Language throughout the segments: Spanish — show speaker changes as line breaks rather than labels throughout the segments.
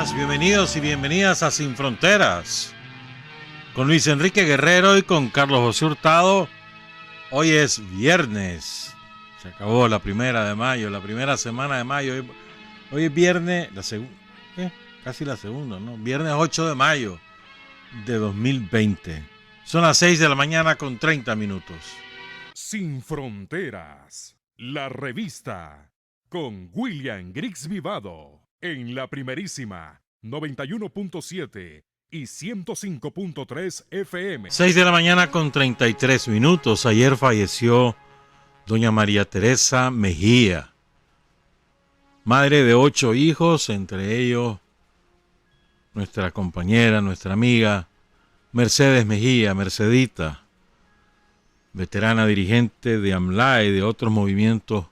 buenas, bienvenidos y bienvenidas a Sin Fronteras, con Luis Enrique Guerrero y con Carlos José Hurtado. Hoy es viernes, se acabó la primera de mayo, la primera semana de mayo. Hoy es viernes, casi la segunda, ¿no? Viernes 8 de mayo de 2020. Son las 6 de la mañana con 30 minutos.
Sin Fronteras, la revista, con William Griggs Vivado, en la primerísima 91.7 y 105.3 FM.
6 de la mañana con 33 minutos. Ayer falleció doña María Teresa Mejía, madre de 8 hijos, entre ellos nuestra compañera, nuestra amiga Mercedes Mejía, Mercedita, veterana dirigente de AMLA y de otros movimientos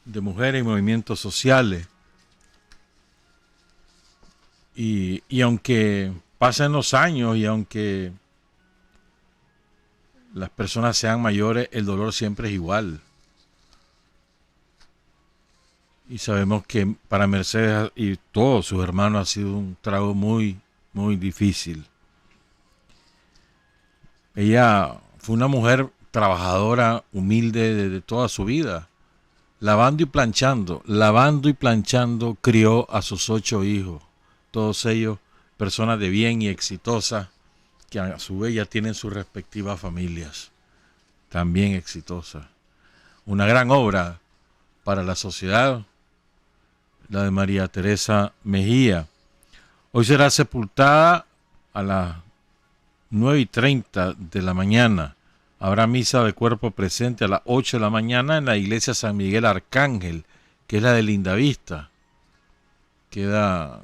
de mujeres y movimientos sociales. Y aunque pasen los años y aunque las personas sean mayores, el dolor siempre es igual. Y sabemos que para Mercedes y todos sus hermanos ha sido un trago muy, muy difícil. Ella fue una mujer trabajadora, humilde desde toda su vida. Lavando y planchando, crió a sus 8 hijos. Todos ellos personas de bien y exitosas, que a su vez ya tienen sus respectivas familias, también exitosas. Una gran obra para la sociedad, la de María Teresa Mejía. Hoy será sepultada a las 9:30 de la mañana. Habrá misa de cuerpo presente a las 8 de la mañana en la iglesia San Miguel Arcángel, que es la de Lindavista. Queda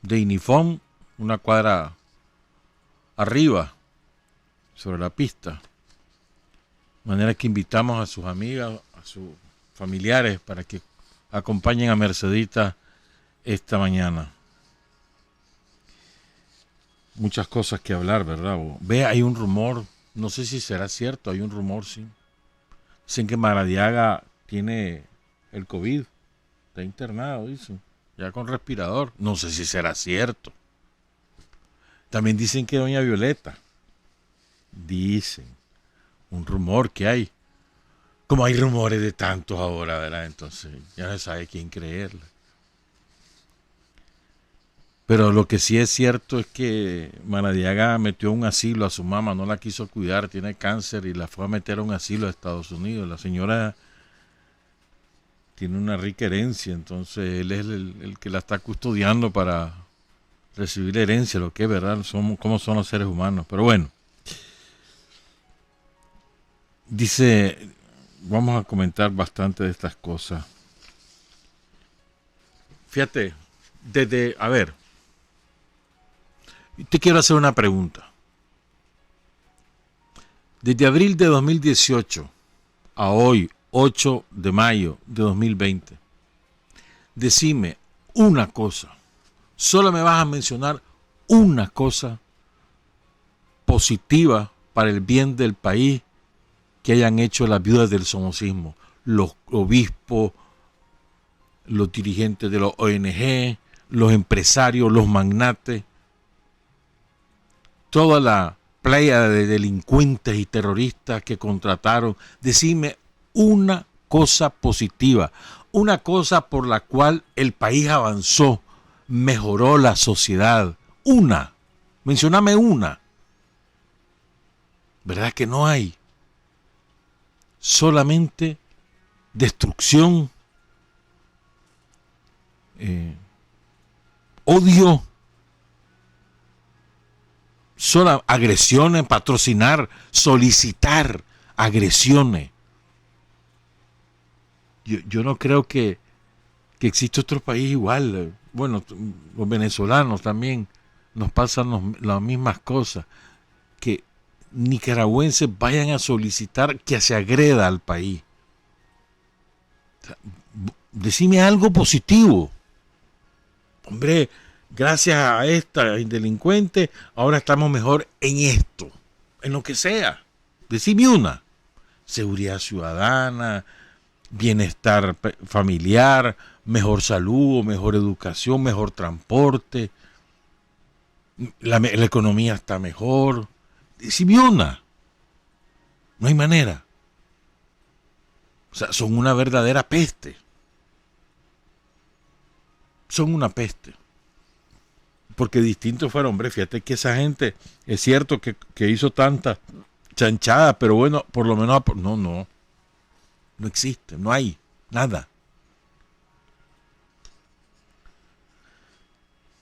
de Inifón, una cuadra arriba, sobre la pista. De manera que invitamos a sus amigas, a sus familiares, para que acompañen a Mercedita esta mañana. Muchas cosas que hablar, ¿verdad? Ve, hay un rumor, no sé si será cierto, hay un rumor, sí. Dicen que Maradiaga tiene el COVID, está internado, dicen. Ya con respirador, no sé si será cierto. También dicen que doña Violeta, dicen, un rumor que hay. Como hay rumores de tantos ahora, ¿verdad? Entonces ya no se sabe quién creerle. Pero lo que sí es cierto es que Maradiaga metió a un asilo a su mamá, no la quiso cuidar, tiene cáncer y la fue a meter a un asilo a Estados Unidos. La señora tiene una rica herencia, entonces él es el que la está custodiando para recibir herencia, lo que es verdad, cómo son los seres humanos. Pero bueno, dice, vamos a comentar bastante de estas cosas. Fíjate, te quiero hacer una pregunta. Desde abril de 2018 a hoy, 8 de mayo de 2020, decime una cosa, solo me vas a mencionar una cosa positiva para el bien del país que hayan hecho las viudas del somocismo, los obispos, los dirigentes de los ONG, los empresarios, los magnates, toda la playa de delincuentes y terroristas que contrataron. Decime una cosa positiva, una cosa por la cual el país avanzó, mejoró la sociedad. Una, mencióname una. ¿Verdad que no hay? Solamente destrucción, odio, solo agresiones, patrocinar, solicitar agresiones. Yo no creo que existe otro país igual. Bueno, los venezolanos también nos pasan las mismas cosas. Que nicaragüenses vayan a solicitar que se agreda al país. O sea, decime algo positivo. Hombre, gracias a esta delincuente, ahora estamos mejor en esto, en lo que sea. Decime una. Seguridad ciudadana, bienestar familiar, mejor salud, mejor educación, mejor transporte, la economía está mejor. Simeona, no hay manera. O sea, son una verdadera peste. Son una peste. Porque distinto fueron, hombre, fíjate que esa gente, es cierto que hizo tanta chanchada, pero bueno, por lo menos, no existe, no hay nada.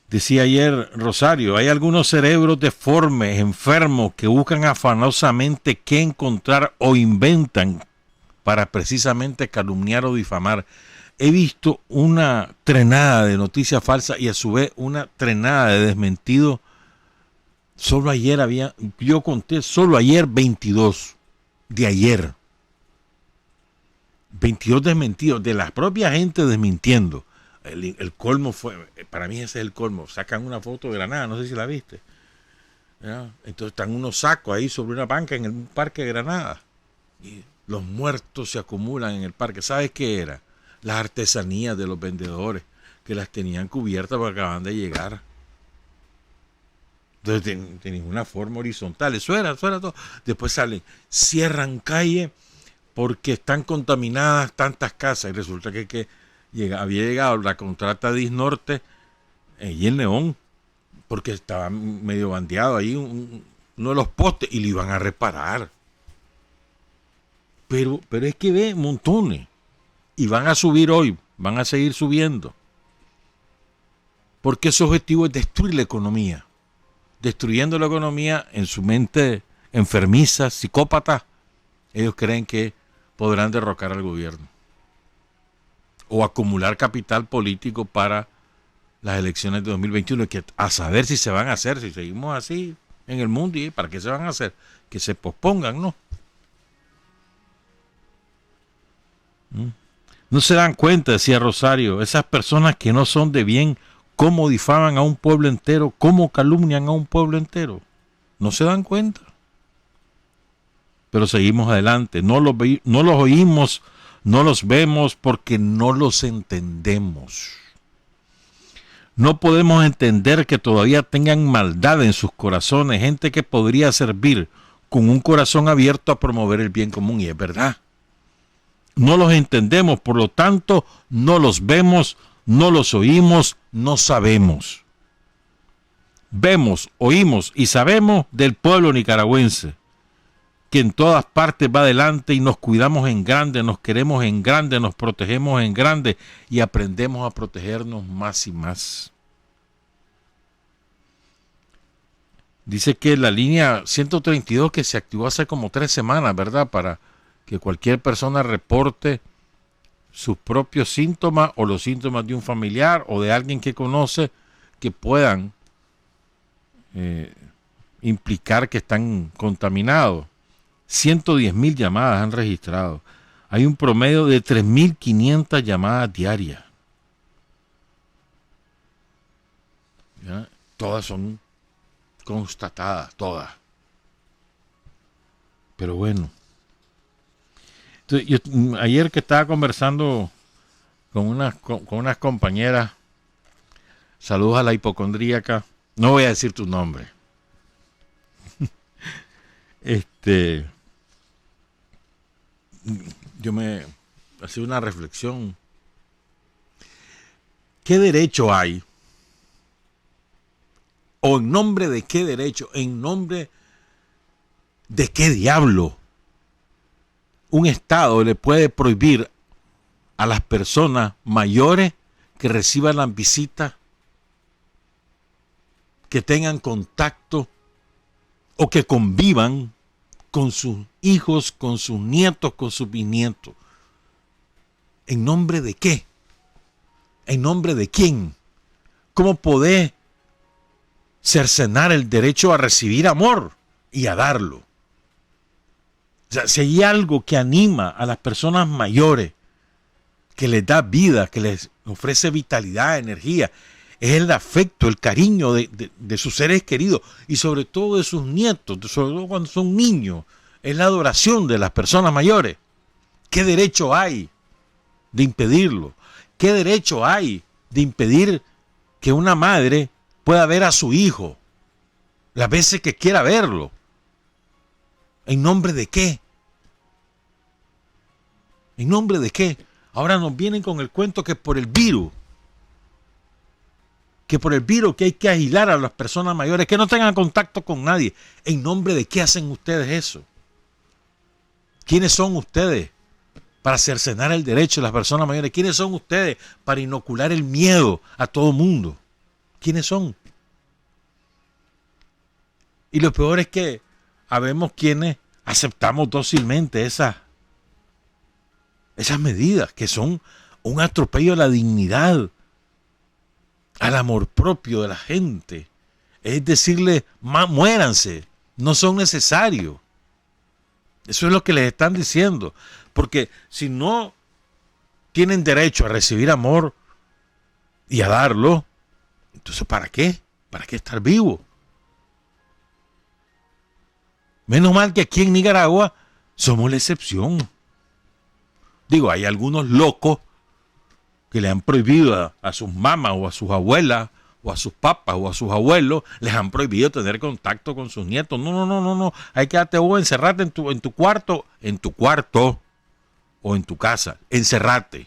Decía ayer Rosario, hay algunos cerebros deformes, enfermos, que buscan afanosamente qué encontrar o inventan para precisamente calumniar o difamar. He visto una trenada de noticias falsas y a su vez una trenada de desmentido. Solo ayer yo conté, solo ayer 22 de ayer. 22 desmentidos de la propia gente desmintiendo. El colmo fue, para mí ese es el colmo. Sacan una foto de Granada, no sé si la viste. ¿Ya? Entonces están unos sacos ahí sobre una banca en el parque de Granada. Y los muertos se acumulan en el parque. ¿Sabes qué era? Las artesanías de los vendedores que las tenían cubiertas porque acaban de llegar. Entonces tenían una forma horizontal. Eso era todo. Después salen, cierran calle porque están contaminadas tantas casas. Y resulta que había llegado la contrata de Isnorte y en León, porque estaba medio bandeado ahí uno de los postes y lo iban a reparar. Pero es que ve montones. Y van a subir hoy, van a seguir subiendo. Porque su objetivo es destruir la economía. Destruyendo la economía en su mente enfermiza, psicópata, ellos creen que podrán derrocar al gobierno. O acumular capital político para las elecciones de 2021, que a saber si se van a hacer, si seguimos así en el mundo, ¿y para qué se van a hacer? Que se pospongan, ¿no? No se dan cuenta, decía Rosario, esas personas que no son de bien, cómo difaman a un pueblo entero, cómo calumnian a un pueblo entero. No se dan cuenta. Pero seguimos adelante, no los oímos, no los vemos porque no los entendemos. No podemos entender que todavía tengan maldad en sus corazones, gente que podría servir con un corazón abierto a promover el bien común, y es verdad. No los entendemos, por lo tanto, no los vemos, no los oímos, no sabemos. Vemos, oímos y sabemos del pueblo nicaragüense, que en todas partes va adelante y nos cuidamos en grande, nos queremos en grande, nos protegemos en grande y aprendemos a protegernos más y más. Dice que la línea 132 que se activó hace como 3 semanas, ¿verdad?, para que cualquier persona reporte sus propios síntomas o los síntomas de un familiar o de alguien que conoce que puedan implicar que están contaminados. 110,000 llamadas han registrado. Hay un promedio de 3,500 llamadas diarias. ¿Ya? Todas son constatadas, todas. Pero bueno. Yo, ayer que estaba conversando con unas compañeras, saludos a la hipocondríaca, no voy a decir tu nombre. Yo me hacía una reflexión. ¿Qué derecho hay? ¿O en nombre de qué derecho? ¿En nombre de qué diablo un Estado le puede prohibir a las personas mayores que reciban las visitas, que tengan contacto o que convivan con sus hijos, con sus nietos, con sus bisnietos? ¿En nombre de qué? ¿En nombre de quién? ¿Cómo podés cercenar el derecho a recibir amor y a darlo? O sea, si hay algo que anima a las personas mayores, que les da vida, que les ofrece vitalidad, energía, es el afecto, el cariño de sus seres queridos y sobre todo de sus nietos, sobre todo cuando son niños, es la adoración de las personas mayores. ¿Qué derecho hay de impedirlo? ¿Qué derecho hay de impedir que una madre pueda ver a su hijo las veces que quiera verlo? ¿En nombre de qué? ¿En nombre de qué? Ahora nos vienen con el cuento que por el virus, que hay que aislar a las personas mayores, que no tengan contacto con nadie. ¿En nombre de qué hacen ustedes eso? ¿Quiénes son ustedes para cercenar el derecho de las personas mayores? ¿Quiénes son ustedes para inocular el miedo a todo mundo? ¿Quiénes son? Y lo peor es que habemos quienes aceptamos dócilmente esas medidas que son un atropello a la dignidad, al amor propio de la gente. Es decirle, muéranse, no son necesarios. Eso es lo que les están diciendo. Porque si no tienen derecho a recibir amor y a darlo, entonces ¿para qué? ¿Para qué estar vivo? Menos mal que aquí en Nicaragua somos la excepción. Digo, hay algunos locos que le han prohibido a sus mamás o a sus abuelas o a sus papás o a sus abuelos, les han prohibido tener contacto con sus nietos. No. Hay que quedarte vos, encerrarte en tu cuarto o en tu casa. Encerrate.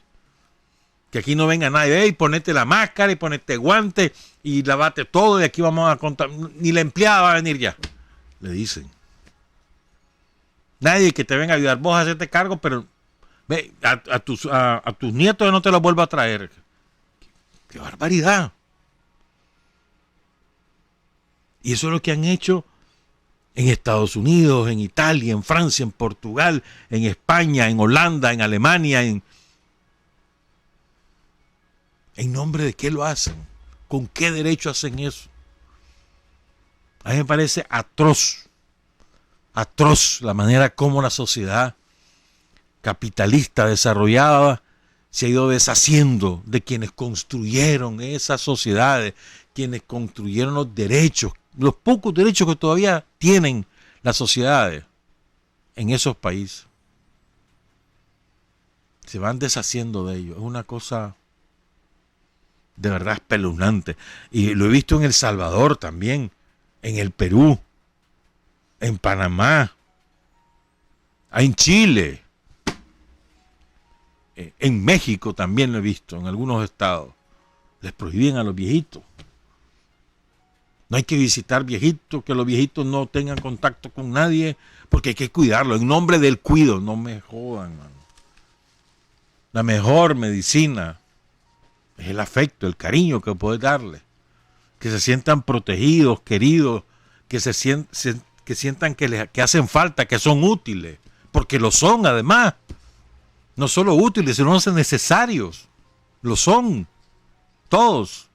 Que aquí no venga nadie. Y ponete la máscara y ponete guantes y lavate todo y aquí vamos a contar. Ni la empleada va a venir ya. Le dicen. Nadie que te venga a ayudar. Vos hacerte cargo, pero ve, a tus nietos no te los vuelvo a traer. ¡Qué barbaridad! Y eso es lo que han hecho en Estados Unidos, en Italia, en Francia, en Portugal, en España, en Holanda, en Alemania. ¿En nombre de qué lo hacen? ¿Con qué derecho hacen eso? A mí me parece atroz la manera como la sociedad capitalista desarrollada se ha ido deshaciendo de quienes construyeron esas sociedades, quienes construyeron los derechos, los pocos derechos que todavía tienen las sociedades en esos países. Se van deshaciendo de ellos. Es una cosa de verdad espeluznante. Y lo he visto en El Salvador también, en el Perú, en Panamá, en Chile, en México también lo he visto, en algunos estados. Les prohíben a los viejitos. No hay que visitar viejitos, que los viejitos no tengan contacto con nadie, porque hay que cuidarlo. En nombre del cuido, no me jodan, mano. La mejor medicina es el afecto, el cariño que puedes darle. Que se sientan protegidos, queridos, que sientan que hacen falta, que son útiles, porque lo son además. No solo útiles, sino necesarios. Lo son. Todos.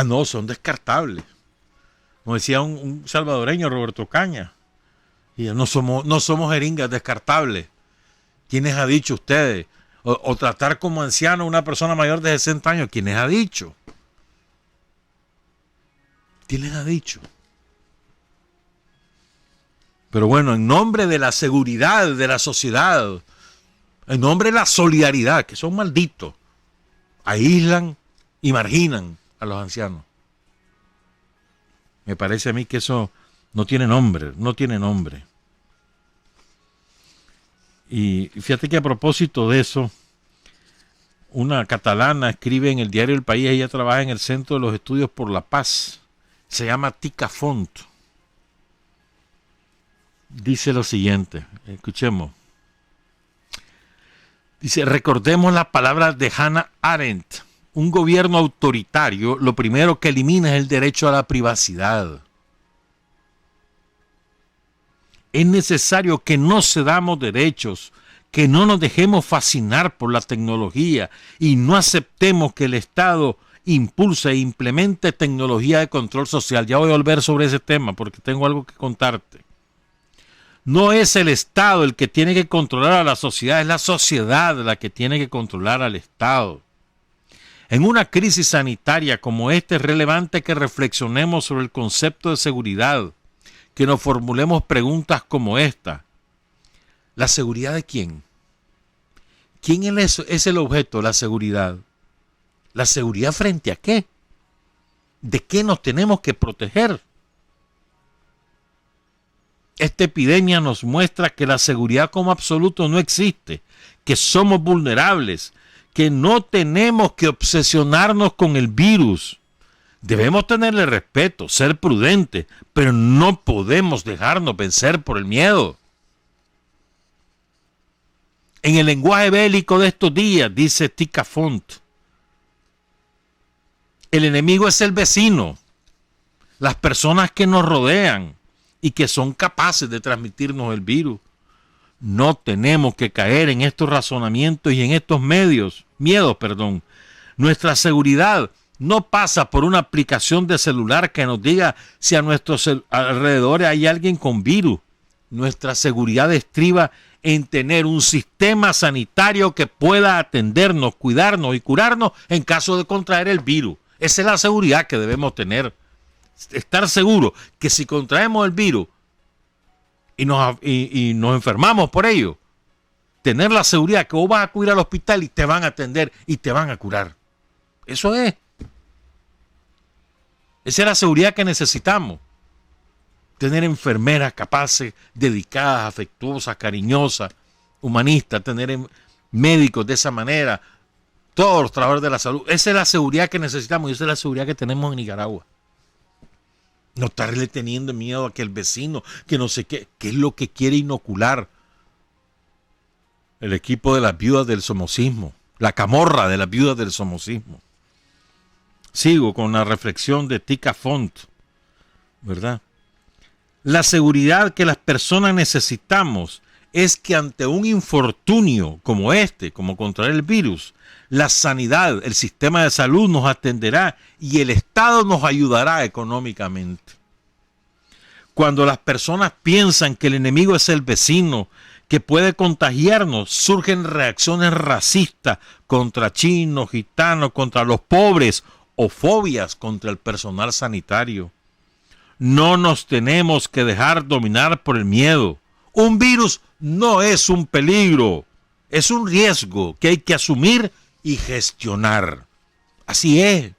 No, son descartables. Como decía un salvadoreño, Roberto Caña. Y no somos jeringas descartables. ¿Quiénes ha dicho ustedes? O tratar como anciano a una persona mayor de 60 años. ¿Quiénes ha dicho? ¿Quiénes ha dicho? Pero bueno, en nombre de la seguridad de la sociedad, en nombre de la solidaridad, que son malditos, aíslan y marginan a los ancianos. Me parece a mí que eso no tiene nombre, no tiene nombre. Y fíjate que a propósito de eso, una catalana escribe en el diario El País, ella trabaja en el Centro de los Estudios por la Paz, se llama Tica Font. Dice lo siguiente, escuchemos. Dice, recordemos las palabras de Hannah Arendt. Un gobierno autoritario, lo primero que elimina es el derecho a la privacidad. Es necesario que no cedamos derechos, que no nos dejemos fascinar por la tecnología y no aceptemos que el Estado impulse e implemente tecnología de control social. Ya voy a volver sobre ese tema porque tengo algo que contarte. No es el Estado el que tiene que controlar a la sociedad, es la sociedad la que tiene que controlar al Estado. En una crisis sanitaria como esta es relevante que reflexionemos sobre el concepto de seguridad, que nos formulemos preguntas como esta. ¿La seguridad de quién? ¿Quién es el objeto? La seguridad. ¿La seguridad frente a qué? ¿De qué nos tenemos que proteger? Esta epidemia nos muestra que la seguridad como absoluto no existe, que somos vulnerables, que no tenemos que obsesionarnos con el virus. Debemos tenerle respeto, ser prudentes, pero no podemos dejarnos vencer por el miedo. En el lenguaje bélico de estos días, dice Tika Font, el enemigo es el vecino, las personas que nos rodean y que son capaces de transmitirnos el virus. No tenemos que caer en estos razonamientos y en estos miedos. Nuestra seguridad no pasa por una aplicación de celular que nos diga si a nuestros alrededores hay alguien con virus. Nuestra seguridad estriba en tener un sistema sanitario que pueda atendernos, cuidarnos y curarnos en caso de contraer el virus. Esa es la seguridad que debemos tener. Estar seguros que si contraemos el virus y nos enfermamos por ello, tener la seguridad que vos vas a acudir al hospital y te van a atender y te van a curar. Eso es. Esa es la seguridad que necesitamos. Tener enfermeras capaces, dedicadas, afectuosas, cariñosas, humanistas, tener médicos de esa manera, todos los trabajadores de la salud. Esa es la seguridad que necesitamos y esa es la seguridad que tenemos en Nicaragua. No estarle teniendo miedo a que el vecino, que no sé qué es lo que quiere inocular el equipo de las viudas del somocismo, la camorra de las viudas del somocismo. Sigo con la reflexión de Tika Font, ¿verdad? La seguridad que las personas necesitamos es que ante un infortunio como este, como contraer el virus, la sanidad, el sistema de salud nos atenderá y el Estado nos ayudará económicamente. Cuando las personas piensan que el enemigo es el vecino, que puede contagiarnos, surgen reacciones racistas contra chinos, gitanos, contra los pobres o fobias contra el personal sanitario. No nos tenemos que dejar dominar por el miedo. Un virus no es un peligro, es un riesgo que hay que asumir y gestionar. Así es.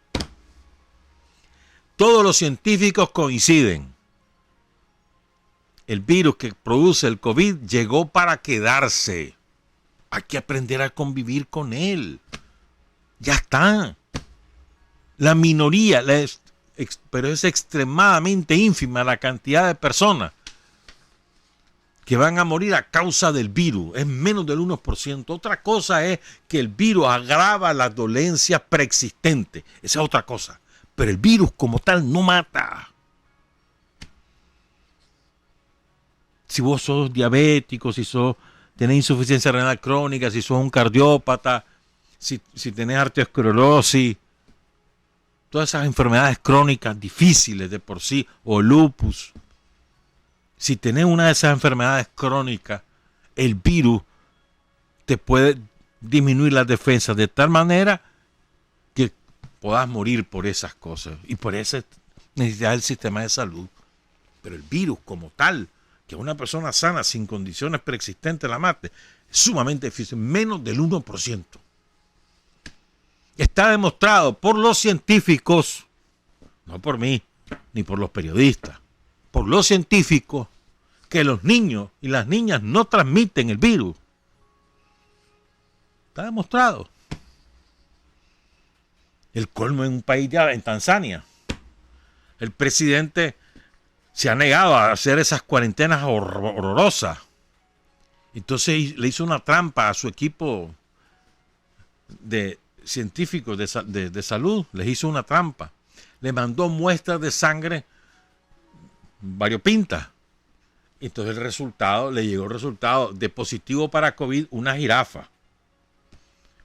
Todos los científicos coinciden. El virus que produce el COVID llegó para quedarse. Hay que aprender a convivir con él. Ya está. La minoría, pero es extremadamente ínfima la cantidad de personas que van a morir a causa del virus. Es menos del 1%. Otra cosa es que el virus agrava las dolencias preexistentes. Esa es otra cosa. Pero el virus como tal no mata. Si vos sos diabético, si tenés insuficiencia renal crónica, si sos un cardiópata, si tenés arteriosclerosis, todas esas enfermedades crónicas difíciles de por sí, o lupus, si tenés una de esas enfermedades crónicas, el virus te puede disminuir las defensas de tal manera que puedas morir por esas cosas y por esa necesidad del sistema de salud. Pero el virus como tal, que una persona sana sin condiciones preexistentes la mate, es sumamente difícil, menos del 1%. Está demostrado por los científicos, no por mí, ni por los periodistas, por los científicos, que los niños y las niñas no transmiten el virus. Está demostrado. El colmo en un país ya, en Tanzania. El presidente se ha negado a hacer esas cuarentenas horrorosas. Entonces le hizo una trampa a su equipo de científicos de salud. Les hizo una trampa. Le mandó muestras de sangre variopintas. Entonces le llegó el resultado de positivo para COVID una jirafa.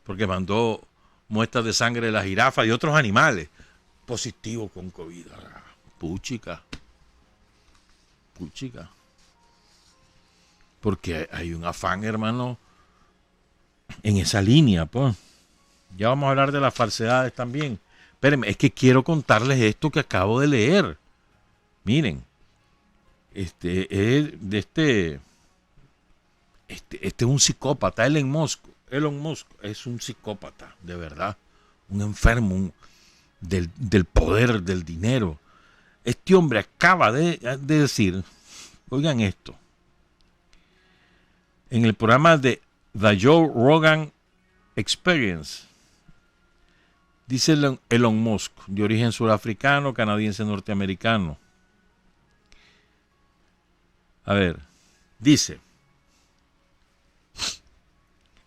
Porque mandó muestras de sangre de la jirafa y otros animales. Positivo con COVID. Puchica. Porque hay un afán, hermano, en esa línea, pues. Ya vamos a hablar de las falsedades también. Espérenme, es que quiero contarles esto que acabo de leer. Miren, este es un psicópata, Elon Musk. Elon Musk es un psicópata, de verdad, un enfermo del poder, del dinero. Este hombre acaba de decir, oigan esto, en el programa de The Joe Rogan Experience, dice Elon Musk, de origen surafricano, canadiense, norteamericano. A ver, dice,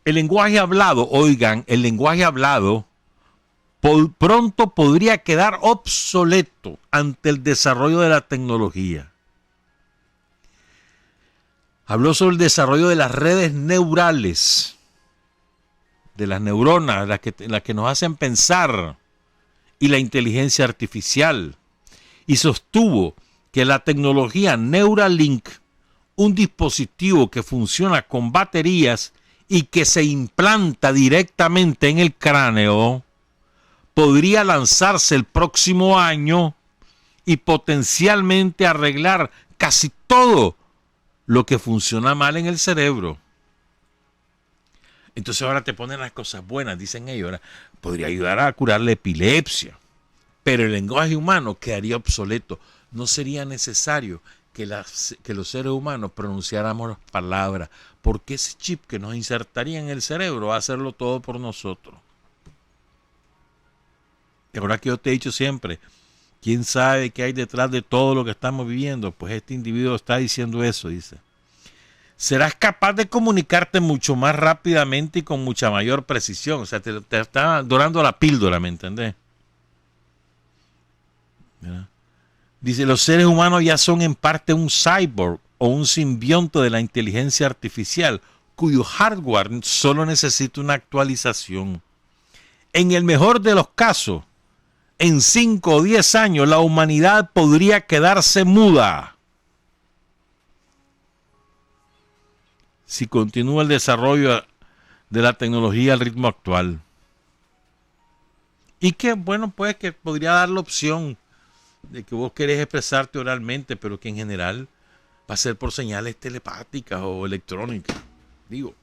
el lenguaje hablado, oigan, el lenguaje hablado pronto podría quedar obsoleto ante el desarrollo de la tecnología. Habló sobre el desarrollo de las redes neurales, de las neuronas, las que nos hacen pensar, y la inteligencia artificial. Y sostuvo que la tecnología Neuralink, un dispositivo que funciona con baterías y que se implanta directamente en el cráneo, podría lanzarse el próximo año y potencialmente arreglar casi todo lo que funciona mal en el cerebro. Entonces ahora te ponen las cosas buenas, dicen ellos, ahora podría ayudar a curar la epilepsia, pero el lenguaje humano quedaría obsoleto. No sería necesario que los seres humanos pronunciáramos las palabras, porque ese chip que nos insertaría en el cerebro va a hacerlo todo por nosotros. Y ahora que yo te he dicho siempre, ¿quién sabe qué hay detrás de todo lo que estamos viviendo? Pues este individuo está diciendo eso, dice. Serás capaz de comunicarte mucho más rápidamente y con mucha mayor precisión. O sea, te está dorando la píldora, ¿me entendés? ¿Verdad? Dice, los seres humanos ya son en parte un cyborg o un simbionte de la inteligencia artificial, cuyo hardware solo necesita una actualización. En el mejor de los casos, en 5 o 10 años, la humanidad podría quedarse muda si continúa el desarrollo de la tecnología al ritmo actual. Y que, bueno, pues que podría dar la opción de que vos querés expresarte oralmente, pero que en general va a ser por señales telepáticas o electrónicas. Digo,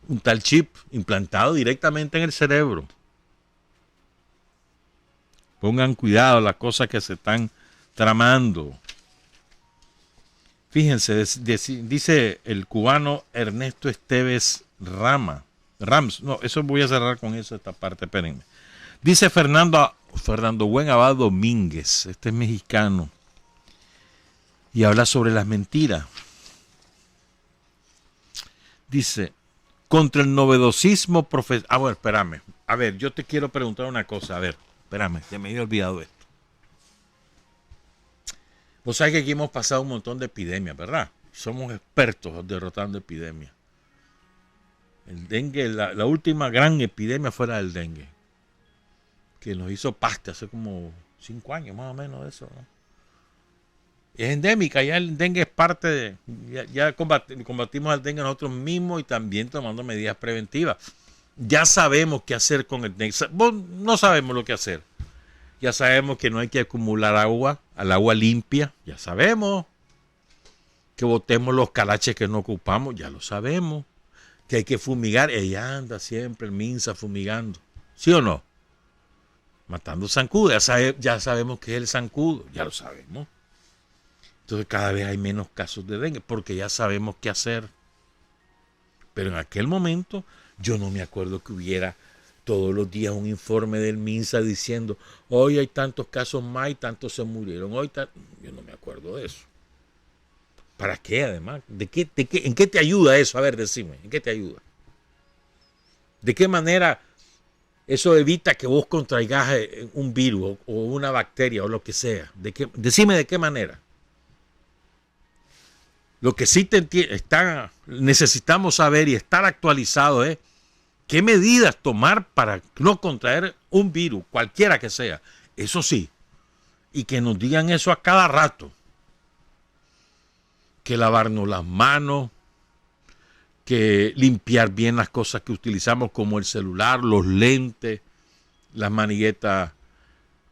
un tal chip implantado directamente en el cerebro. Pongan cuidado las cosas que se están tramando. Fíjense, dice el cubano Ernesto Esteves Rams. No, eso voy a cerrar con eso, esta parte, espérenme. Dice Fernando Buen Abad Domínguez, este es mexicano, y habla sobre las mentiras. Dice, contra el novedosismo profesional. Ah, bueno, espérame. A ver, yo te quiero preguntar una cosa. A ver, espérame, ya me había olvidado esto. Vos sabés que aquí hemos pasado un montón de epidemias, ¿verdad? Somos expertos derrotando epidemias. El dengue, la última gran epidemia fue la del dengue, que nos hizo paste hace como 5 años más o menos de eso, ¿no? Es endémica, ya el dengue es parte de... Ya combatimos al dengue nosotros mismos y también tomando medidas preventivas. Ya sabemos qué hacer con el dengue. No sabemos lo que hacer. Ya sabemos que no hay que acumular agua, al agua limpia. Ya sabemos que botemos los calaches que no ocupamos. Ya lo sabemos. Que hay que fumigar. Ella anda siempre el Minsa fumigando. ¿Sí o no? Matando zancudos. Ya sabemos que es el zancudo. Ya lo sabemos. Entonces cada vez hay menos casos de dengue porque ya sabemos qué hacer. Pero en aquel momento yo no me acuerdo que hubiera todos los días un informe del MINSA diciendo hoy hay tantos casos más y tantos se murieron. Yo no me acuerdo de eso. ¿Para qué además? ¿En qué te ayuda eso? A ver, decime, ¿en qué te ayuda? ¿De qué manera eso evita que vos contraigas un virus o una bacteria o lo que sea? Decime de qué manera. Lo que sí necesitamos saber y estar actualizado es qué medidas tomar para no contraer un virus, cualquiera que sea. Eso sí, y que nos digan eso a cada rato. Que lavarnos las manos, que limpiar bien las cosas que utilizamos como el celular, los lentes, las maniguetas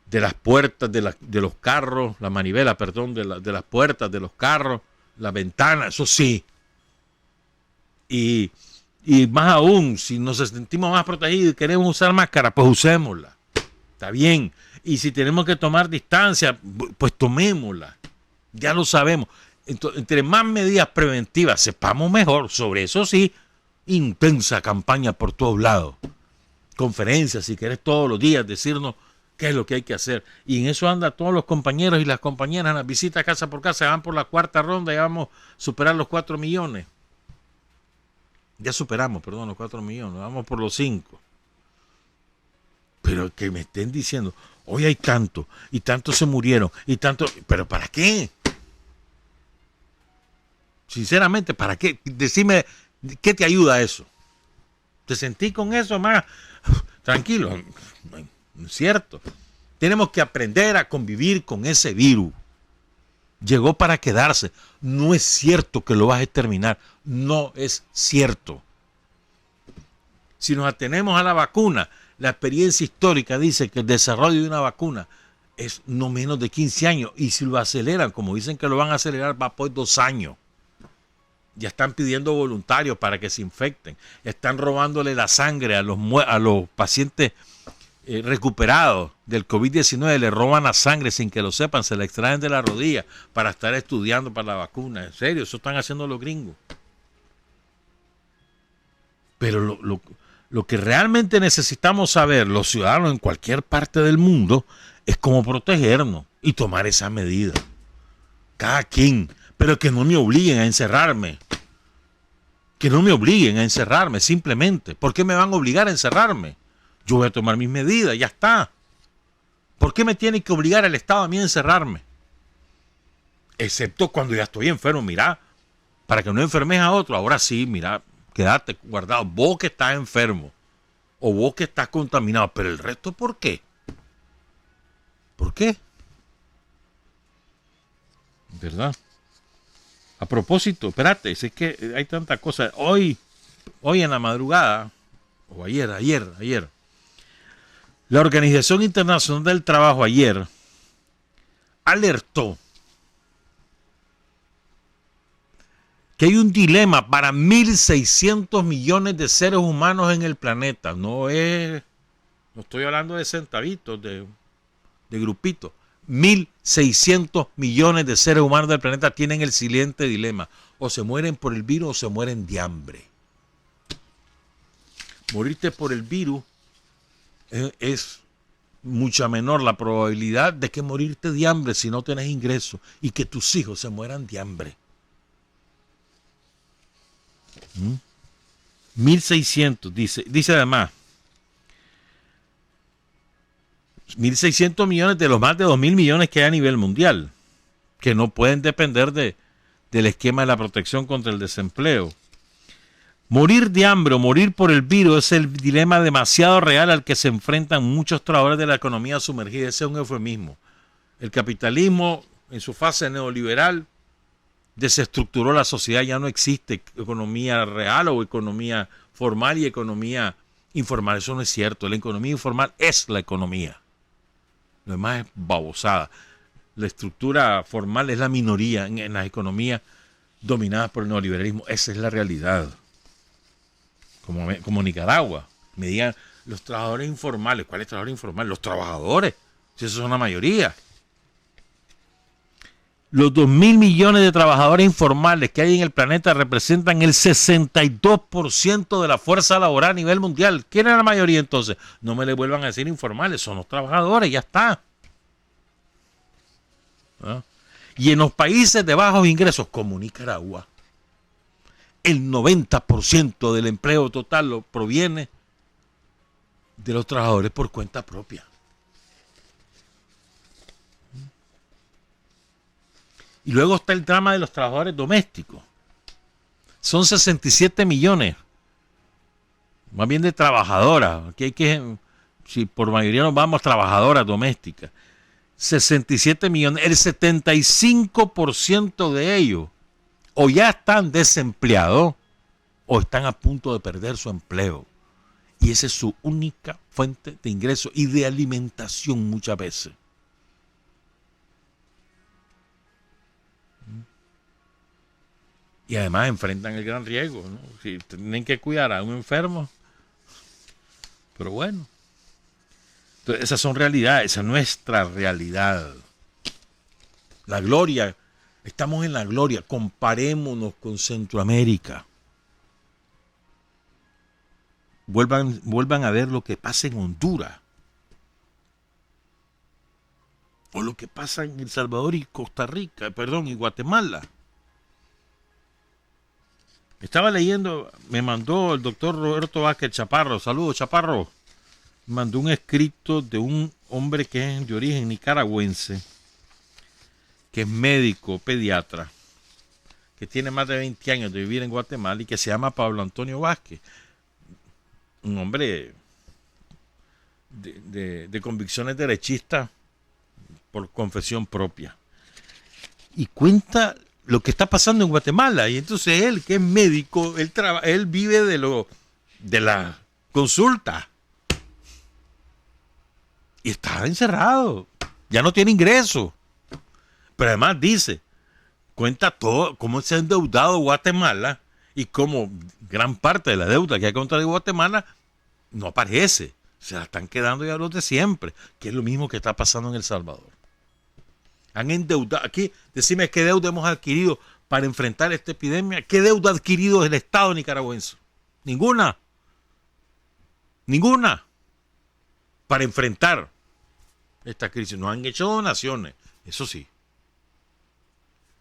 de las puertas de los carros, la manivela, perdón, de las puertas de los carros, la ventana, eso sí. Y Y más aún, si nos sentimos más protegidos y queremos usar máscara, pues usémosla. Está bien. Y si tenemos que tomar distancia, pues tomémosla. Ya lo sabemos. Entonces, entre más medidas preventivas sepamos mejor. Sobre eso sí, intensa campaña por todos lados. Conferencias, si querés, todos los días decirnos qué es lo que hay que hacer. Y en eso andan todos los compañeros y las compañeras en las visitas casa por casa. Van por la cuarta ronda y vamos a superar los 4 millones. Ya superamos, perdón, los 4 millones. Vamos por los 5. Pero que me estén diciendo, hoy hay tanto, y tantos se murieron, y tanto, ¿pero para qué? Sinceramente, ¿para qué? Decime, ¿qué te ayuda a eso? ¿Te sentí con eso más tranquilo? No es cierto. Tenemos que aprender a convivir con ese virus. Llegó para quedarse. No es cierto que lo vas a exterminar. No es cierto. Si nos atenemos a la vacuna, la experiencia histórica dice que el desarrollo de una vacuna es no menos de 15 años. Y si lo aceleran, como dicen que lo van a acelerar, va por 2 años. Ya están pidiendo voluntarios para que se infecten. Están robándole la sangre a los pacientes recuperados del COVID-19. Le roban la sangre sin que lo sepan. Se la extraen de la rodilla para estar estudiando para la vacuna. En serio, eso están haciendo los gringos. Pero lo que realmente necesitamos saber los ciudadanos en cualquier parte del mundo es cómo protegernos y tomar esas medidas. Cada quien. Pero que no me obliguen a encerrarme. Que no me obliguen a encerrarme, simplemente. ¿Por qué me van a obligar a encerrarme? Yo voy a tomar mis medidas, ya está. ¿Por qué me tiene que obligar el Estado a mí a encerrarme? Excepto cuando ya estoy enfermo, mira, para que no enfermes a otro. Ahora sí, mira, quédate guardado. Vos que estás enfermo o vos que estás contaminado, pero el resto, ¿por qué? ¿Por qué? ¿Verdad? A propósito, espérate, es que hay tantas cosas. Hoy en la madrugada, o ayer, la Organización Internacional del Trabajo ayer alertó que hay un dilema para 1.600 millones de seres humanos en el planeta. No estoy hablando de centavitos, de grupitos. 1.600 millones de seres humanos del planeta tienen el siguiente dilema: o se mueren por el virus o se mueren de hambre. Morirte por el virus es mucha menor la probabilidad de que morirte de hambre si no tenés ingresos y que tus hijos se mueran de hambre. 1.600, dice además, 1.600 millones de los más de 2.000 millones que hay a nivel mundial, que no pueden depender del esquema de la protección contra el desempleo. Morir de hambre o morir por el virus es el dilema demasiado real al que se enfrentan muchos trabajadores de la economía sumergida. Ese es un eufemismo. El capitalismo, en su fase neoliberal, desestructuró la sociedad. Ya no existe economía real o economía formal y economía informal. Eso no es cierto. La economía informal es la economía. Lo demás es babosada. La estructura formal es la minoría en las economías dominadas por el neoliberalismo. Esa es la realidad. Como Nicaragua. Me digan los trabajadores informales. ¿Cuáles trabajadores informales? Los trabajadores. Si esos son la mayoría. Los 2.000 millones de trabajadores informales que hay en el planeta representan el 62% de la fuerza laboral a nivel mundial. ¿Quién es la mayoría entonces? No me le vuelvan a decir informales, son los trabajadores, ya está. ¿Ah? Y en los países de bajos ingresos, como Nicaragua, el 90% del empleo total proviene de los trabajadores por cuenta propia. Y luego está el drama de los trabajadores domésticos. Son 67 millones. Más bien de trabajadoras. Aquí hay que, si por mayoría nos vamos, trabajadoras domésticas. 67 millones. El 75% de ellos o ya están desempleados o están a punto de perder su empleo. Y esa es su única fuente de ingreso y de alimentación muchas veces. Y además enfrentan el gran riesgo, ¿no? Si tienen que cuidar a un enfermo. Pero bueno. Entonces, esas son realidades, esa es nuestra realidad. La gloria, estamos en la gloria, comparémonos con Centroamérica. Vuelvan a ver lo que pasa en Honduras. O lo que pasa en El Salvador y Costa Rica, perdón, y Guatemala. Estaba leyendo, me mandó el doctor Roberto Vázquez Chaparro, saludos Chaparro, mandó un escrito de un hombre que es de origen nicaragüense, que es médico, pediatra, que tiene más de 20 años de vivir en Guatemala y que se llama Pablo Antonio Vázquez, un hombre de convicciones derechistas por confesión propia. Y cuenta lo que está pasando en Guatemala. Y entonces él, que es médico, él vive de la consulta. Y está encerrado. Ya no tiene ingreso. Pero además cuenta todo, cómo se ha endeudado Guatemala y cómo gran parte de la deuda que hay contra Guatemala no aparece. Se la están quedando ya los de siempre, que es lo mismo que está pasando en El Salvador. Han endeudado. Aquí, decime qué deuda hemos adquirido para enfrentar esta epidemia. ¿Qué deuda ha adquirido el Estado nicaragüense? Ninguna. Ninguna. Para enfrentar esta crisis. Nos han hecho donaciones, eso sí.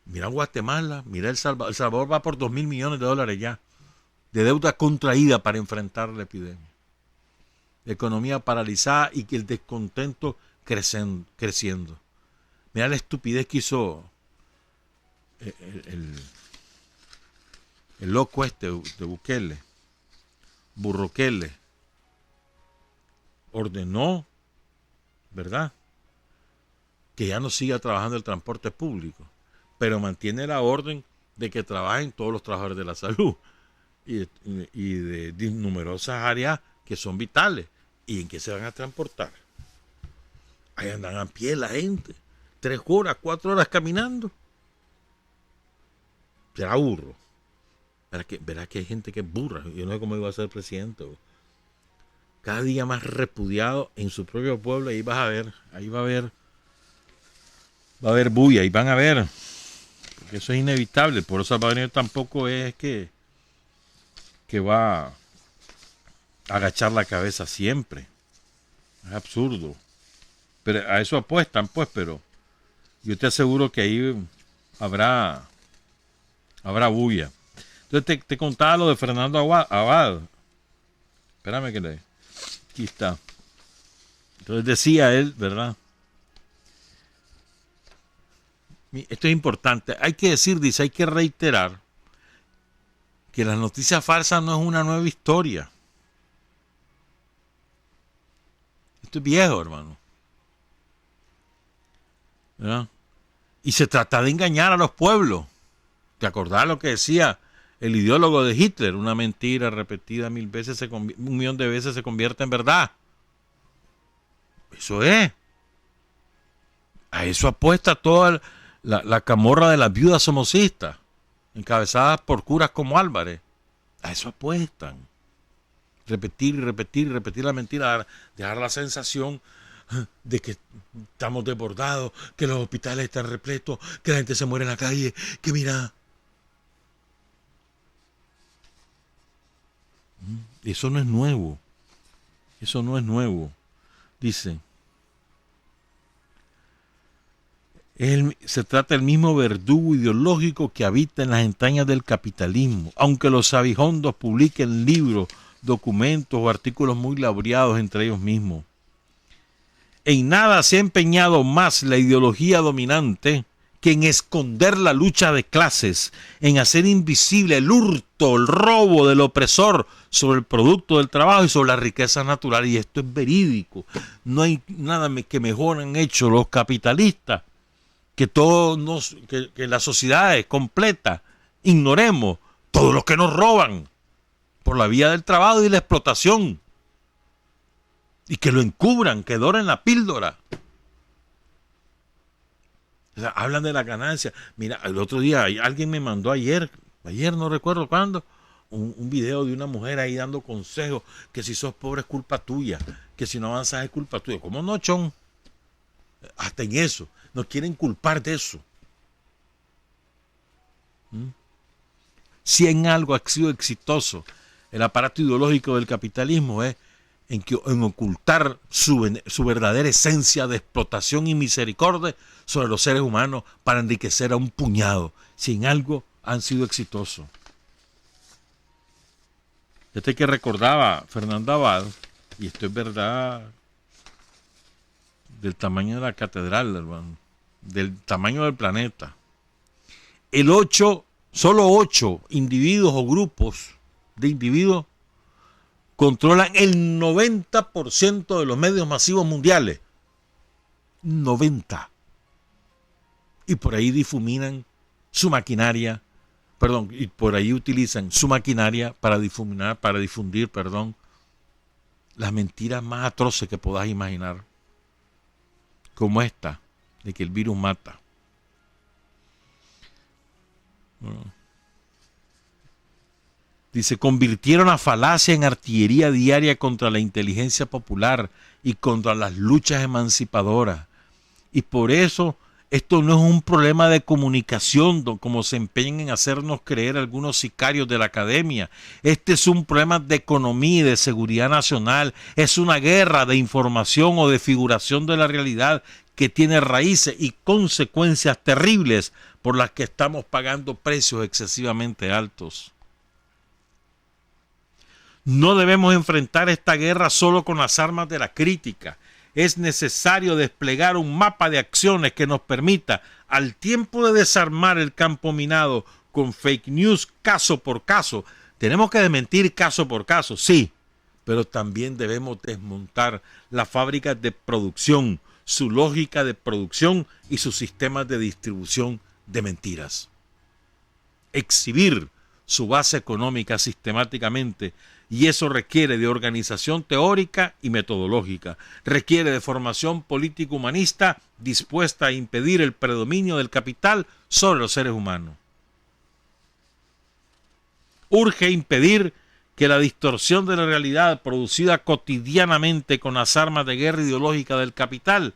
Mira Guatemala, mira El Salvador. El Salvador va por 2.000 millones de dólares ya de deuda contraída para enfrentar la epidemia. La economía paralizada y que el descontento creciendo. Mira la estupidez que hizo el loco este de Bukele, Burrokele. Ordenó, ¿verdad?, que ya no siga trabajando el transporte público, pero mantiene la orden de que trabajen todos los trabajadores de la salud y de numerosas áreas que son vitales. ¿Y en qué se van a transportar? Ahí andan a pie la gente. 3 horas, 4 horas caminando. Será burro. Verá que hay gente que es burra. Yo no sé cómo iba a ser presidente. Cada día más repudiado en su propio pueblo. Ahí vas a ver. Ahí va a haber bulla. Y van a ver. Porque eso es inevitable. Por eso Salvador tampoco es que va a agachar la cabeza siempre. Es absurdo. Pero a eso apuestan, pues, pero yo te aseguro que ahí habrá bulla. Entonces te contaba lo de Fernando Abad. Espérame que aquí está. Entonces decía él, ¿verdad? Esto es importante. Hay que decir, dice, hay que reiterar que las noticias falsas no es una nueva historia. Esto es viejo, hermano. ¿Verdad? Y se trata de engañar a los pueblos. ¿Te acordás lo que decía el ideólogo de Hitler? Una mentira repetida 1000 veces, 1.000.000 de veces se convierte en verdad. Eso es. A eso apuesta toda la camorra de las viudas somocistas, encabezadas por curas como Álvarez. A eso apuestan. Repetir y repetir y repetir la mentira, dejar la sensación de que estamos desbordados, que los hospitales están repletos, que la gente se muere en la calle, que mira. Eso no es nuevo. Eso no es nuevo. Dice, se trata del mismo verdugo ideológico que habita en las entrañas del capitalismo, aunque los sabijondos publiquen libros, documentos o artículos muy laureados entre ellos mismos. En nada se ha empeñado más la ideología dominante que en esconder la lucha de clases, en hacer invisible el hurto, el robo del opresor sobre el producto del trabajo y sobre la riqueza natural. Y esto es verídico. No hay nada que mejor han hecho los capitalistas que que las sociedades completas ignoremos todos los que nos roban por la vía del trabajo y la explotación. Y que lo encubran, que doren la píldora. O sea, hablan de la ganancia. Mira, el otro día alguien me mandó ayer, ayer no recuerdo cuándo, un video de una mujer ahí dando consejos, que si sos pobre es culpa tuya, que si no avanzas es culpa tuya. ¿Cómo no, chon? Hasta en eso, nos quieren culpar de eso. Si en algo ha sido exitoso el aparato ideológico del capitalismo es en ocultar su verdadera esencia de explotación y misericordia sobre los seres humanos para enriquecer a un puñado. Si en algo han sido exitosos. Que recordaba Fernando Abad, y esto es verdad, del tamaño de la catedral, hermano, del tamaño del planeta. Solo 8 individuos o grupos de individuos controlan el 90% de los medios masivos mundiales. 90. Y por ahí difuminan su maquinaria, y por ahí utilizan su maquinaria para difundir, las mentiras más atroces que podáis imaginar. Como esta, de que el virus mata. Dice, convirtieron a falacia en artillería diaria contra la inteligencia popular y contra las luchas emancipadoras. Y por eso esto no es un problema de comunicación, como se empeñan en hacernos creer algunos sicarios de la academia. Este es un problema de economía y de seguridad nacional. Es una guerra de información o de figuración de la realidad que tiene raíces y consecuencias terribles por las que estamos pagando precios excesivamente altos. No debemos enfrentar esta guerra solo con las armas de la crítica. Es necesario desplegar un mapa de acciones que nos permita, al tiempo de desarmar el campo minado con fake news caso por caso, tenemos que desmentir caso por caso, sí, pero también debemos desmontar las fábricas de producción, su lógica de producción y sus sistemas de distribución de mentiras. Exhibir su base económica sistemáticamente, y eso requiere de organización teórica y metodológica, requiere de formación político-humanista dispuesta a impedir el predominio del capital sobre los seres humanos. Urge impedir que la distorsión de la realidad producida cotidianamente con las armas de guerra ideológica del capital,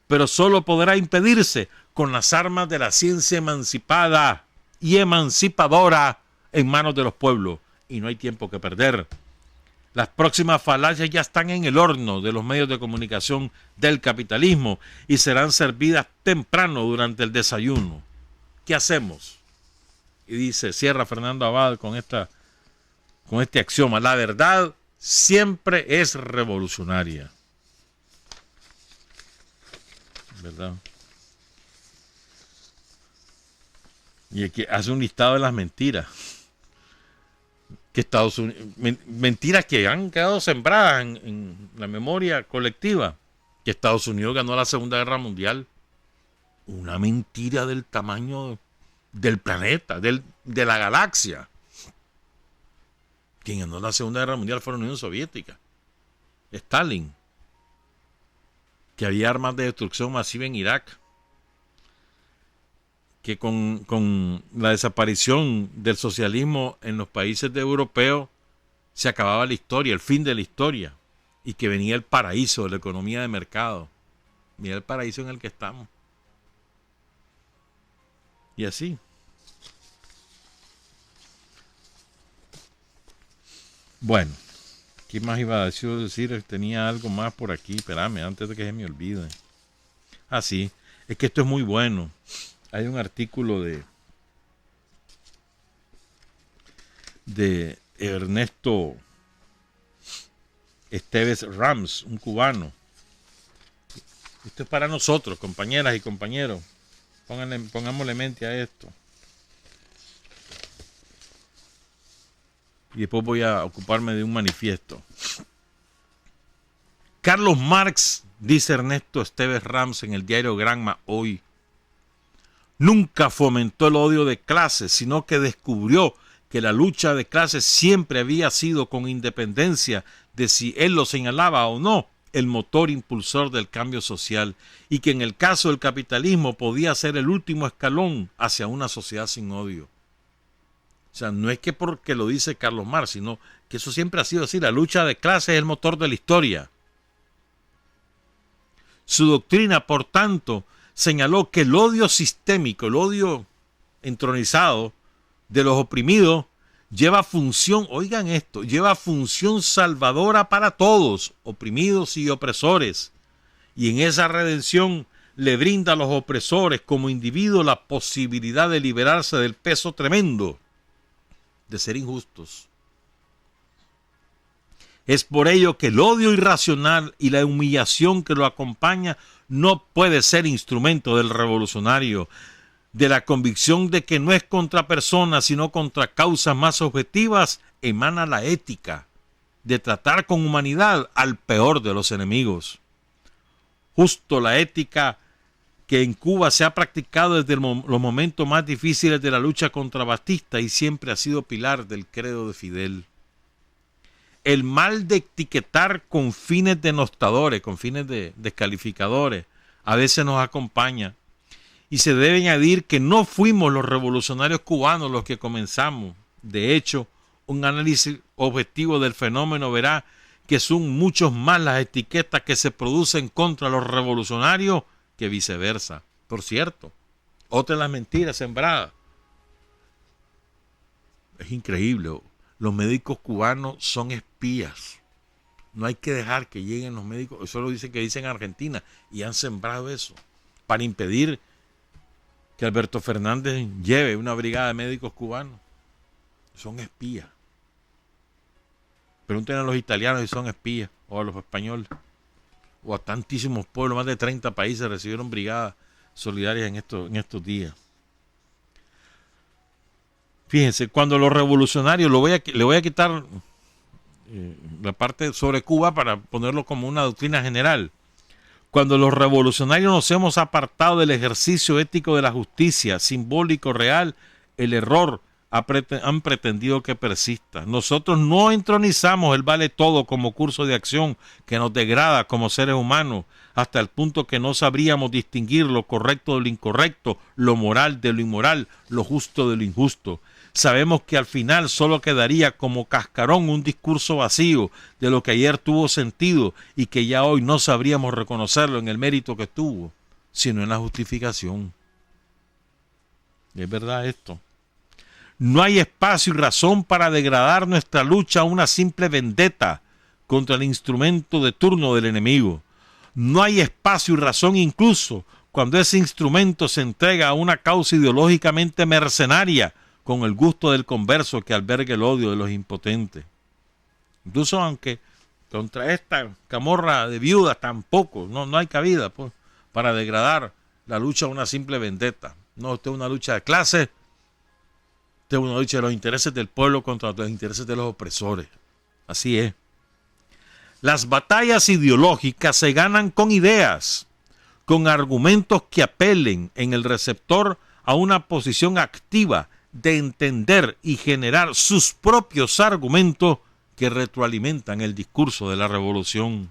pero solo podrá impedirse con las armas de la ciencia emancipada y emancipadora en manos de los pueblos. Y no hay tiempo que perder. Las próximas falacias ya están en el horno de los medios de comunicación del capitalismo y serán servidas temprano durante el desayuno. ¿Qué hacemos? Y dice, cierra Fernando Abad con este axioma: la verdad siempre es revolucionaria. ¿Verdad? Y aquí hace un listado de las mentiras. Que Estados Unidos, mentiras que han quedado sembradas en la memoria colectiva, que Estados Unidos ganó la Segunda Guerra Mundial. Una mentira del tamaño del planeta, de la galaxia. Quien ganó la Segunda Guerra Mundial fue la Unión Soviética, Stalin, que había armas de destrucción masiva en Irak, que con la desaparición del socialismo en los países europeos se acababa la historia, el fin de la historia, y que venía el paraíso de la economía de mercado. Mira el paraíso en el que estamos. Y así. Bueno, ¿qué más iba a decir? Tenía algo más por aquí, espérame, antes de que se me olvide. Ah, sí, es que esto es muy bueno. Hay un artículo de Ernesto Esteves Rams, un cubano. Esto es para nosotros, compañeras y compañeros. Pongámosle mente a esto. Y después voy a ocuparme de un manifiesto. Carlos Marx, dice Ernesto Esteves Rams en el diario Granma hoy, nunca fomentó el odio de clases, sino que descubrió que la lucha de clases siempre había sido, con independencia de si él lo señalaba o no, el motor impulsor del cambio social, y que en el caso del capitalismo podía ser el último escalón hacia una sociedad sin odio. O sea, no es que porque lo dice Carlos Marx, sino que eso siempre ha sido así. La lucha de clases es el motor de la historia. Su doctrina, por tanto, señaló que el odio sistémico, el odio entronizado de los oprimidos, lleva función, oigan esto, lleva función salvadora para todos, oprimidos y opresores. Y en esa redención le brinda a los opresores como individuos la posibilidad de liberarse del peso tremendo de ser injustos. Es por ello que el odio irracional y la humillación que lo acompaña no puede ser instrumento del revolucionario, de la convicción de que no es contra personas, sino contra causas más objetivas, emana la ética de tratar con humanidad al peor de los enemigos. Justo la ética que en Cuba se ha practicado desde los momentos más difíciles de la lucha contra Batista y siempre ha sido pilar del credo de Fidel. El mal de etiquetar con fines denostadores, con fines descalificadores, a veces nos acompaña. Y se debe añadir que no fuimos los revolucionarios cubanos los que comenzamos. De hecho, un análisis objetivo del fenómeno verá que son muchos más las etiquetas que se producen contra los revolucionarios que viceversa. Por cierto, otra de las mentiras sembradas. Es increíble. Los médicos cubanos son espías. No hay que dejar que lleguen los médicos. Eso lo dicen en Argentina. Y han sembrado eso para impedir que Alberto Fernández lleve una brigada de médicos cubanos. Son espías. Pregúntenle a los italianos si son espías, o a los españoles, o a tantísimos pueblos. Más de 30 países recibieron brigadas solidarias en estos días. Fíjense, cuando los revolucionarios, le voy a quitar la parte sobre Cuba para ponerlo como una doctrina general. Cuando los revolucionarios nos hemos apartado del ejercicio ético de la justicia, simbólico, real, el error han pretendido que persista. Nosotros no entronizamos el vale todo como curso de acción que nos degrada como seres humanos hasta el punto que no sabríamos distinguir lo correcto de lo incorrecto, lo moral de lo inmoral, lo justo de lo injusto. Sabemos que al final solo quedaría como cascarón un discurso vacío de lo que ayer tuvo sentido y que ya hoy no sabríamos reconocerlo en el mérito que tuvo, sino en la justificación. ¿Es verdad esto? No hay espacio y razón para degradar nuestra lucha a una simple vendetta contra el instrumento de turno del enemigo. No hay espacio y razón incluso cuando ese instrumento se entrega a una causa ideológicamente mercenaria con el gusto del converso que alberga el odio de los impotentes. Incluso aunque contra esta camorra de viudas tampoco, no hay cabida pues, para degradar la lucha a una simple vendetta. No, esta es una lucha de clases, esta es una lucha de los intereses del pueblo contra los intereses de los opresores. Así es. Las batallas ideológicas se ganan con ideas, con argumentos que apelen en el receptor a una posición activa de entender y generar sus propios argumentos que retroalimentan el discurso de la revolución.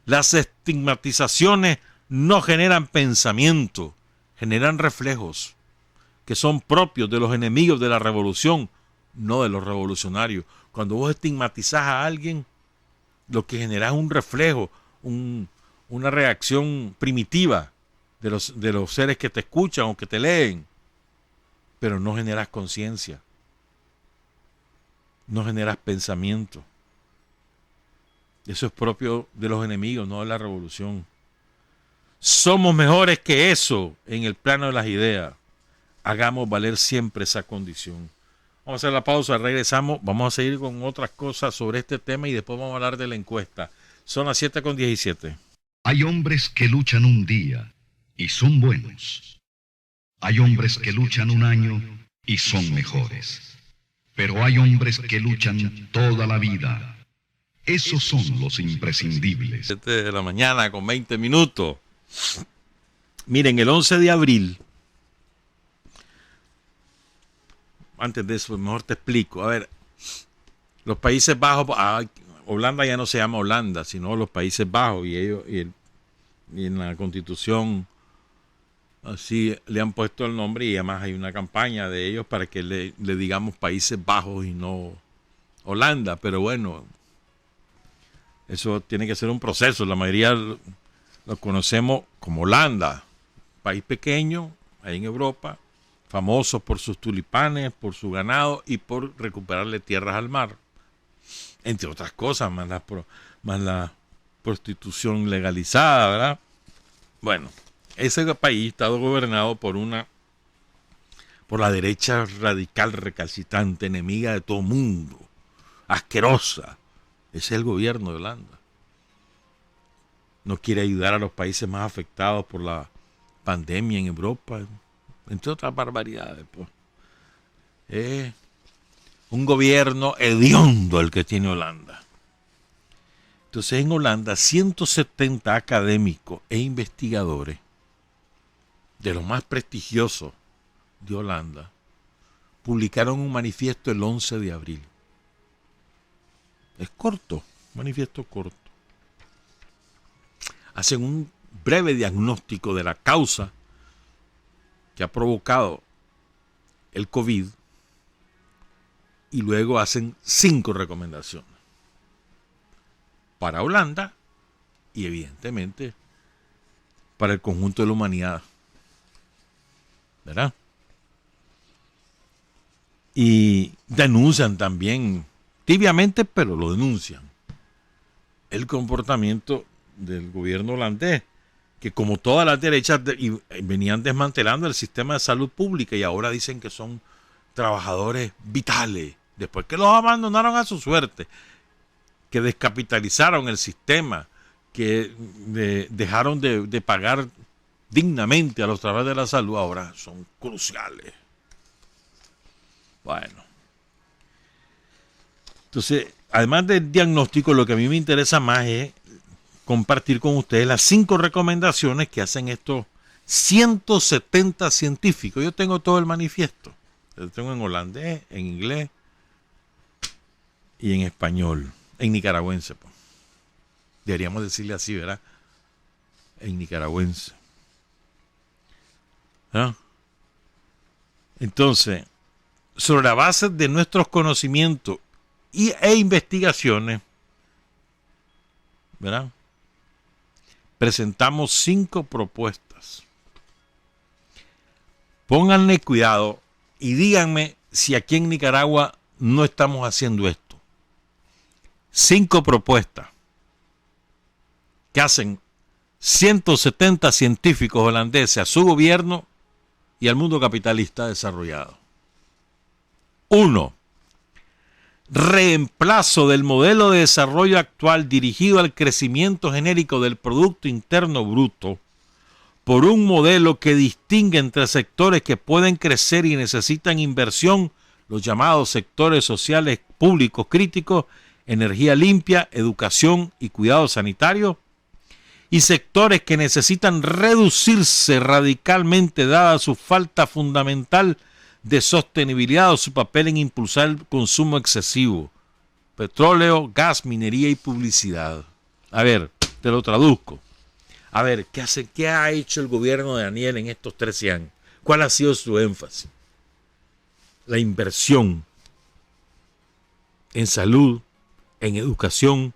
Las estigmatizaciones no generan pensamiento, generan reflejos que son propios de los enemigos de la revolución, no de los revolucionarios. Cuando vos estigmatizás a alguien, lo que genera es un reflejo, una reacción primitiva de los seres que te escuchan o que te leen, pero no generas conciencia, no generas pensamiento. Eso es propio de los enemigos, no de la revolución. Somos mejores que eso en el plano de las ideas. Hagamos valer siempre esa condición. Vamos a hacer la pausa, regresamos, vamos a seguir con otras cosas sobre este tema y después vamos a hablar de la encuesta. Son las 7:17.
Hay hombres que luchan un día y son buenos. Hay hombres que luchan un año y son mejores. Pero hay hombres que luchan toda la vida. Esos son los imprescindibles.
7 de la mañana con 20 minutos. Miren, el 11 de abril, antes de eso, mejor te explico. A ver, los Países Bajos, Holanda ya no se llama Holanda, sino los Países Bajos, y en la Constitución Así le han puesto el nombre y además hay una campaña de ellos para que le digamos Países Bajos y no Holanda. Pero bueno, eso tiene que ser un proceso. La mayoría lo conocemos como Holanda, país pequeño, ahí en Europa, famoso por sus tulipanes, por su ganado y por recuperarle tierras al mar. Entre otras cosas, más la prostitución legalizada, ¿verdad? Bueno, ese país está gobernado por la derecha radical, recalcitrante, enemiga de todo mundo, asquerosa. Ese es el gobierno de Holanda. No quiere ayudar a los países más afectados por la pandemia en Europa, entre otras barbaridades. Pues. Es un gobierno hediondo el que tiene Holanda. Entonces en Holanda 170 académicos e investigadores de los más prestigiosos de Holanda publicaron un manifiesto el 11 de abril. Es corto, manifiesto corto. Hacen un breve diagnóstico de la causa que ha provocado el COVID y luego hacen 5 recomendaciones para Holanda y evidentemente para el conjunto de la humanidad, ¿verdad? Y denuncian también, tibiamente, pero lo denuncian, el comportamiento del gobierno holandés, que como todas las derechas venían desmantelando el sistema de salud pública y ahora dicen que son trabajadores vitales, después que los abandonaron a su suerte, que descapitalizaron el sistema, que dejaron de pagar dignamente a los trabajadores de la salud, ahora son cruciales. Bueno. Entonces, además del diagnóstico, lo que a mí me interesa más es compartir con ustedes las 5 recomendaciones que hacen estos 170 científicos. Yo tengo todo el manifiesto. Lo tengo en holandés, en inglés y en español. En nicaragüense. Pues. Deberíamos decirle así, ¿verdad? En nicaragüense. ¿Ah? Entonces, sobre la base de nuestros conocimientos e investigaciones, ¿verdad? Presentamos 5 propuestas. Pónganle cuidado y díganme si aquí en Nicaragua no estamos haciendo esto. 5 propuestas que hacen 170 científicos holandeses a su gobierno y al mundo capitalista desarrollado. 1. Reemplazo del modelo de desarrollo actual dirigido al crecimiento genérico del Producto Interno Bruto por un modelo que distingue entre sectores que pueden crecer y necesitan inversión, los llamados sectores sociales públicos críticos, energía limpia, educación y cuidado sanitario, y sectores que necesitan reducirse radicalmente dada su falta fundamental de sostenibilidad o su papel en impulsar el consumo excesivo. Petróleo, gas, minería y publicidad. A ver, te lo traduzco. A ver, ¿qué ha hecho el gobierno de Daniel en estos 13 años? ¿Cuál ha sido su énfasis? La inversión en salud, en educación,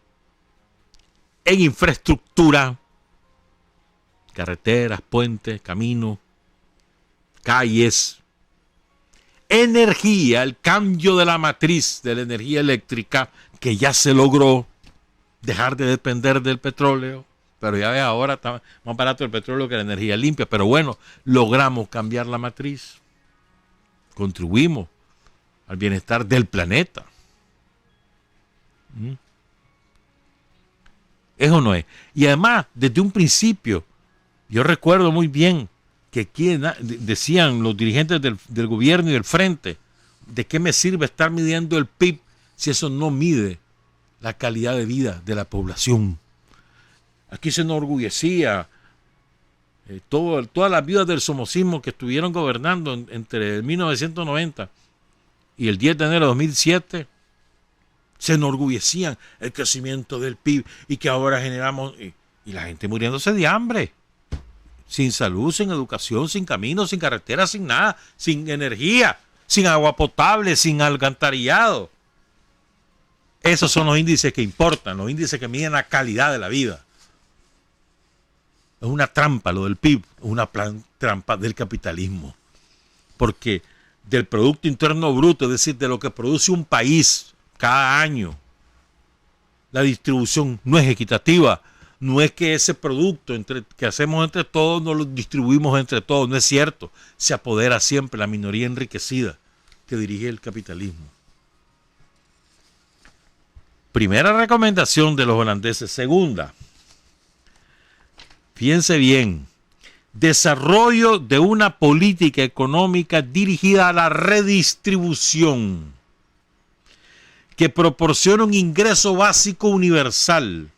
en infraestructura, carreteras, puentes, caminos, calles, energía, el cambio de la matriz de la energía eléctrica, que ya se logró, dejar de depender del petróleo, pero ya ves, ahora está más barato el petróleo que la energía limpia, pero bueno, logramos cambiar la matriz, contribuimos al bienestar del planeta. ¿Es o no es? Y además, desde un principio, yo recuerdo muy bien que aquí decían los dirigentes del gobierno y del frente, ¿de qué me sirve estar midiendo el PIB si eso no mide la calidad de vida de la población? Aquí se enorgullecía todas las viudas del somocismo que estuvieron gobernando entre 1990 y el 10 de enero de 2007, se enorgullecían el crecimiento del PIB y que ahora generamos, y la gente muriéndose de hambre. sin salud, sin educación, sin caminos, sin carretera, sin nada, sin energía, sin agua potable, sin alcantarillado. Esos son los índices que importan, los índices que miden la calidad de la vida. Es una trampa lo del PIB, es una trampa del capitalismo. Porque del Producto Interno Bruto, es decir, de lo que produce un país cada año, la distribución no es equitativa. No es que ese producto que hacemos entre todos no lo distribuimos entre todos, no es cierto. Se apodera siempre la minoría enriquecida que dirige el capitalismo. Primera recomendación de los holandeses. Segunda, fíjense bien, desarrollo de una política económica dirigida a la redistribución que proporciona un ingreso básico universal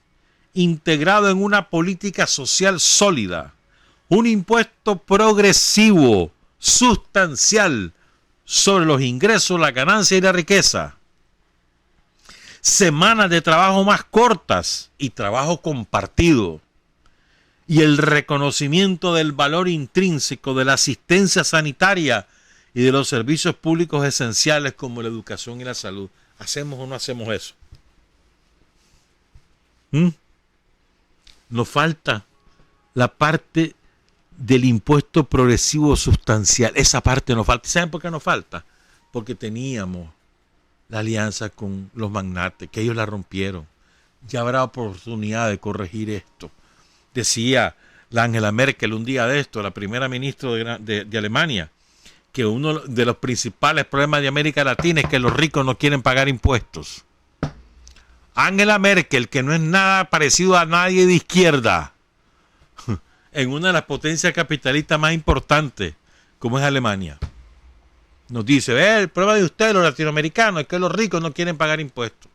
integrado en una política social sólida, un impuesto progresivo, sustancial sobre los ingresos, la ganancia y la riqueza, semanas de trabajo más cortas y trabajo compartido, y el reconocimiento del valor intrínseco de la asistencia sanitaria y de los servicios públicos esenciales como la educación y la salud. ¿Hacemos o no hacemos eso? Nos falta la parte del impuesto progresivo sustancial. Esa parte nos falta. ¿Saben por qué nos falta? Porque teníamos la alianza con los magnates, que ellos la rompieron. Ya habrá oportunidad de corregir esto. Decía la Angela Merkel un día de esto, la primera ministra de Alemania, que uno de los principales problemas de América Latina es que los ricos no quieren pagar impuestos. Angela Merkel, que no es nada parecido a nadie de izquierda, en una de las potencias capitalistas más importantes, como es Alemania, nos dice, el problema de ustedes los latinoamericanos es que los ricos no quieren pagar impuestos.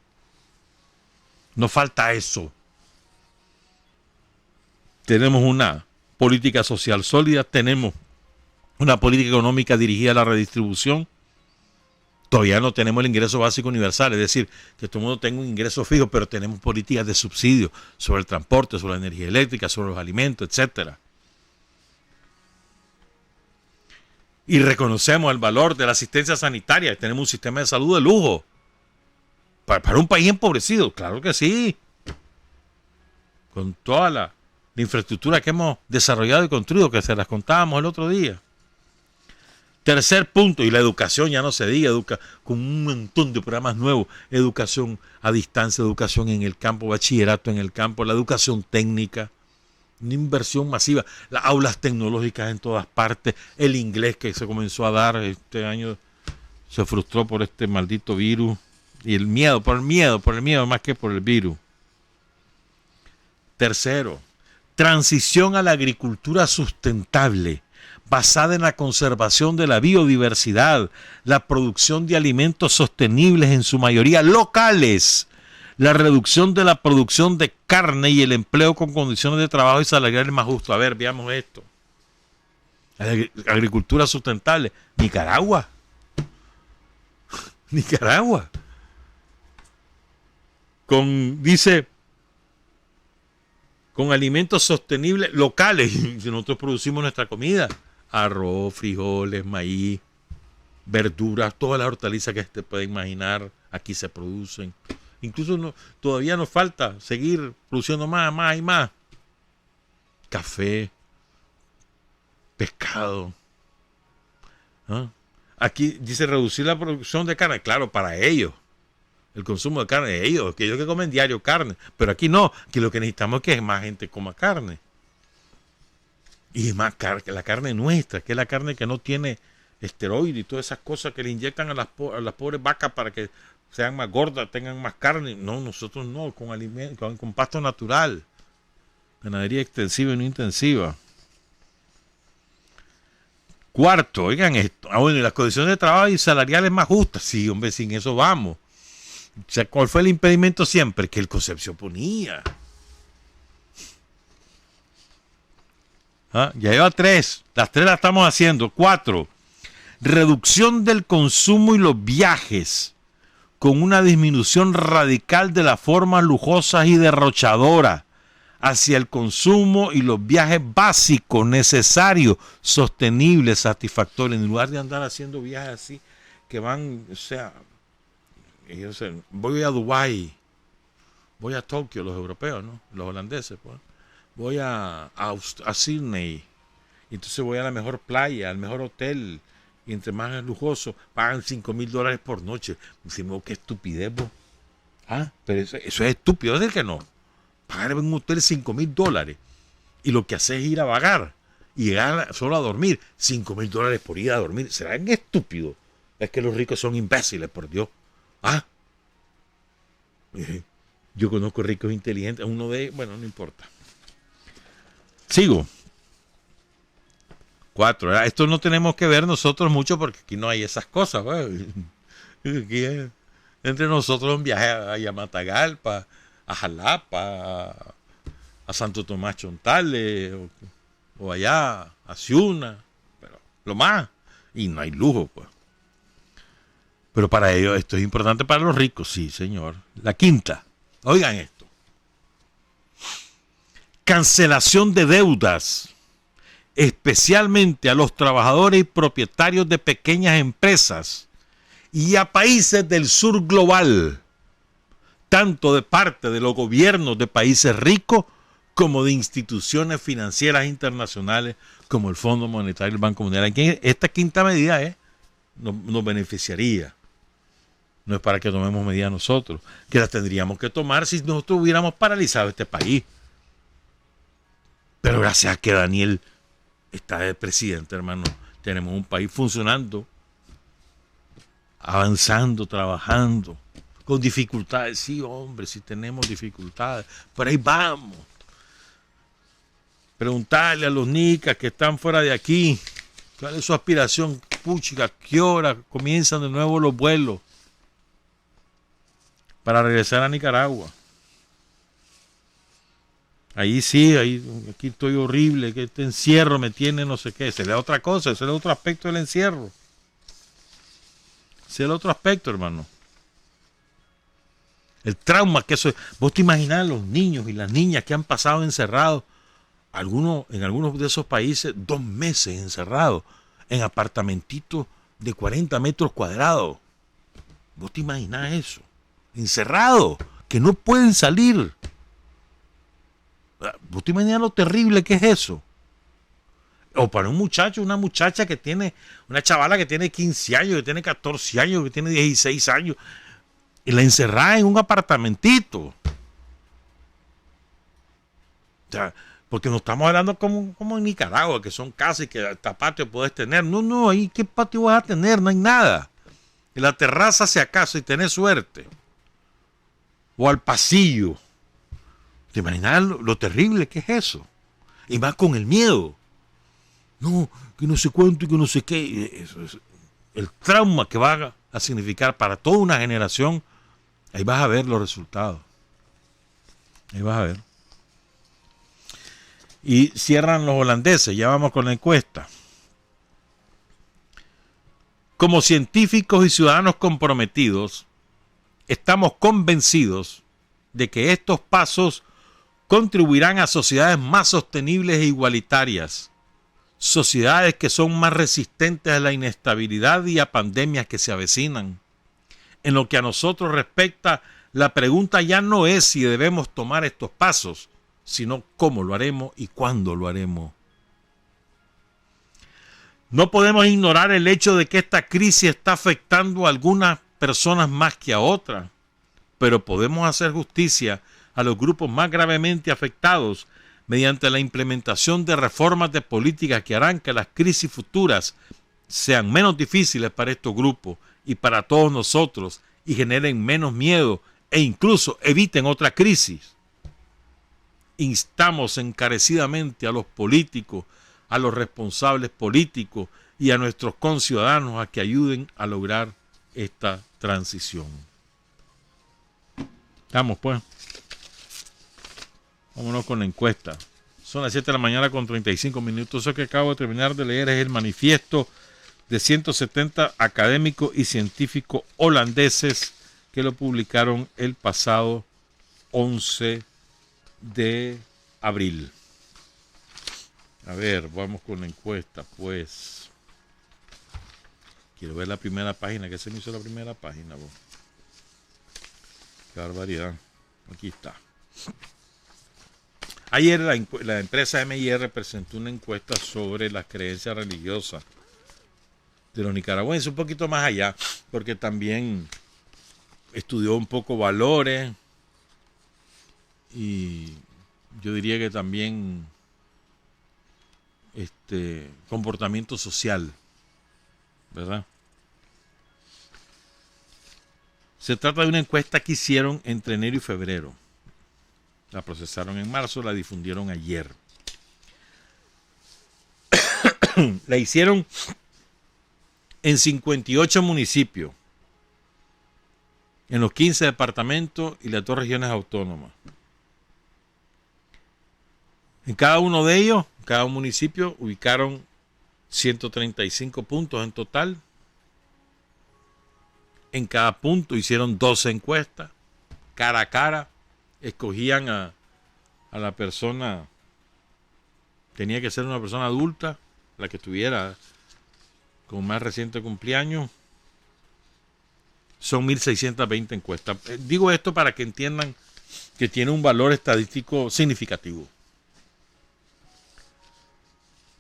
Nos falta eso. Tenemos una política social sólida, tenemos una política económica dirigida a la redistribución. Todavía no tenemos el ingreso básico universal, es decir, que todo el mundo tenga un ingreso fijo, pero tenemos políticas de subsidio sobre el transporte, sobre la energía eléctrica, sobre los alimentos, etcétera. Y reconocemos el valor de la asistencia sanitaria, tenemos un sistema de salud de lujo. Para un país empobrecido, claro que sí. Con toda la infraestructura que hemos desarrollado y construido, que se las contábamos el otro día. Tercer punto, y la educación, ya no se diga, con un montón de programas nuevos, educación a distancia, educación en el campo, bachillerato en el campo, la educación técnica, una inversión masiva, las aulas tecnológicas en todas partes, el inglés que se comenzó a dar este año, se frustró por este maldito virus, y el miedo más que por el virus. Tercero, transición a la agricultura sustentable, basada en la conservación de la biodiversidad, la producción de alimentos sostenibles en su mayoría locales, la reducción de la producción de carne y el empleo con condiciones de trabajo y salariales más justos. A ver, veamos esto. Agricultura sustentable. Nicaragua. Nicaragua. Dice, con alimentos sostenibles locales. Nosotros producimos nuestra comida. Arroz, frijoles, maíz, verduras, todas las hortalizas que se puede imaginar, aquí se producen. Incluso todavía nos falta seguir produciendo más y más. Café, pescado. ¿Ah? Aquí dice reducir la producción de carne. Claro, para ellos. El consumo de carne, ellos que comen diario carne. Pero aquí no. Aquí lo que necesitamos es que más gente coma carne. Y más la carne nuestra, que es la carne que no tiene esteroides y todas esas cosas que le inyectan a las pobres vacas para que sean más gordas, tengan más carne. No, nosotros no, con pasto natural. Ganadería extensiva y no intensiva. Cuarto, oigan esto. Bueno, y las condiciones de trabajo y salariales más justas. Sí, hombre, sin eso vamos. O sea, ¿cuál fue el impedimento siempre? Que el COSEP se oponía. Ya lleva 3. Las 3 las estamos haciendo. 4. Reducción del consumo y los viajes, con una disminución radical de las formas lujosas y derrochadoras, hacia el consumo y los viajes básicos, necesarios, sostenibles, satisfactorios, en lugar de andar haciendo viajes así que van, o sea, voy a Dubái, voy a Tokio, los europeos, ¿no? Los holandeses, pues. Voy a Sydney, y entonces voy a la mejor playa, al mejor hotel, y entre más es lujoso, pagan $5,000 por noche. Decimos, qué estupidez, vos. Ah, pero eso es estúpido, es el que no. Pagar en un hotel $5,000 y lo que hace es ir a vagar y llegar solo a dormir. $5,000 por ir a dormir. ¿Serán estúpidos? Es que los ricos son imbéciles, por Dios. Ah, yo conozco ricos inteligentes, uno de ellos, bueno, no importa. Sigo. 4. ¿Verdad? Esto no tenemos que ver nosotros mucho porque aquí no hay esas cosas. Aquí entre nosotros un viaje a Matagalpa, a Jalapa, a Santo Tomás Chontales, o allá a Ciuna, pero lo más, y no hay lujo, pues. Pero para ellos esto es importante para los ricos, sí, señor. La 5. Oigan esto. Cancelación de deudas, especialmente a los trabajadores y propietarios de pequeñas empresas y a países del sur global, tanto de parte de los gobiernos de países ricos como de instituciones financieras internacionales como el Fondo Monetario y el Banco Mundial. Esta 5ª medida nos beneficiaría. No es para que tomemos medidas nosotros, que las tendríamos que tomar si nosotros hubiéramos paralizado este país. Pero gracias a que Daniel está de presidente, hermano, tenemos un país funcionando, avanzando, trabajando, con dificultades. Sí, hombre, sí tenemos dificultades, pero ahí vamos. Preguntarle a los nicas que están fuera de aquí, ¿cuál es su aspiración? Puchica, ¿qué hora comienzan de nuevo los vuelos para regresar a Nicaragua? Ahí sí, aquí estoy horrible, que este encierro me tiene no sé qué. Sería otra cosa, ese es el otro aspecto del encierro. Ese es el otro aspecto, hermano. El trauma que eso es. Vos te imaginás los niños y las niñas que han pasado encerrados, en algunos de esos países, 2 meses encerrados, en apartamentitos de 40 metros cuadrados. Vos te imaginás eso. Encerrados, que no pueden salir. ¿Vos te imaginas lo terrible que es eso? O para un muchacho, una muchacha que tiene, una chavala que tiene 15 años, que tiene 14 años, que tiene 16 años, y la encerrada en un apartamentito. O sea, porque no estamos hablando como en Nicaragua, que son casas y que hasta patio puedes tener. No, ahí qué patio vas a tener, no hay nada. En la terraza si acaso y tenés suerte. O al pasillo. ¿Te imaginas lo terrible que es eso? Y más con el miedo. No, que no sé cuánto y que no sé qué. Eso es el trauma que va a significar para toda una generación. Ahí vas a ver los resultados. Ahí vas a ver. Y cierran los holandeses. Ya vamos con la encuesta. Como científicos y ciudadanos comprometidos, estamos convencidos de que estos pasos contribuirán a sociedades más sostenibles e igualitarias, sociedades que son más resistentes a la inestabilidad y a pandemias que se avecinan. En lo que a nosotros respecta, la pregunta ya no es si debemos tomar estos pasos, sino cómo lo haremos y cuándo lo haremos. No podemos ignorar el hecho de que esta crisis está afectando a algunas personas más que a otras, pero podemos hacer justicia a los grupos más gravemente afectados mediante la implementación de reformas de políticas que harán que las crisis futuras sean menos difíciles para estos grupos y para todos nosotros y generen menos miedo e incluso eviten otra crisis. Instamos encarecidamente a los políticos, a los responsables políticos y a nuestros conciudadanos a que ayuden a lograr esta transición. Vamos pues. Vámonos con la encuesta. Son las 7 de la mañana con 35 minutos. Eso que acabo de terminar de leer es el manifiesto de 170 académicos y científicos holandeses que lo publicaron el pasado 11 de abril. A ver, vamos con la encuesta, pues. Quiero ver la primera página. ¿Qué se me hizo la primera página, vos? Qué barbaridad. Aquí está. Ayer la empresa MIR presentó una encuesta sobre las creencias religiosas de los nicaragüenses, un poquito más allá, porque también estudió un poco valores y yo diría que también comportamiento social, ¿verdad? Se trata de una encuesta que hicieron entre enero y febrero. La procesaron en marzo, la difundieron ayer. La hicieron en 58 municipios, en los 15 departamentos y las 2 regiones autónomas. En cada uno de ellos, cada municipio, ubicaron 135 puntos en total. En cada punto hicieron 12 encuestas, cara a cara. Escogían a la persona, tenía que ser una persona adulta, la que estuviera con más reciente cumpleaños. Son 1.620 encuestas. Digo esto para que entiendan que tiene un valor estadístico significativo,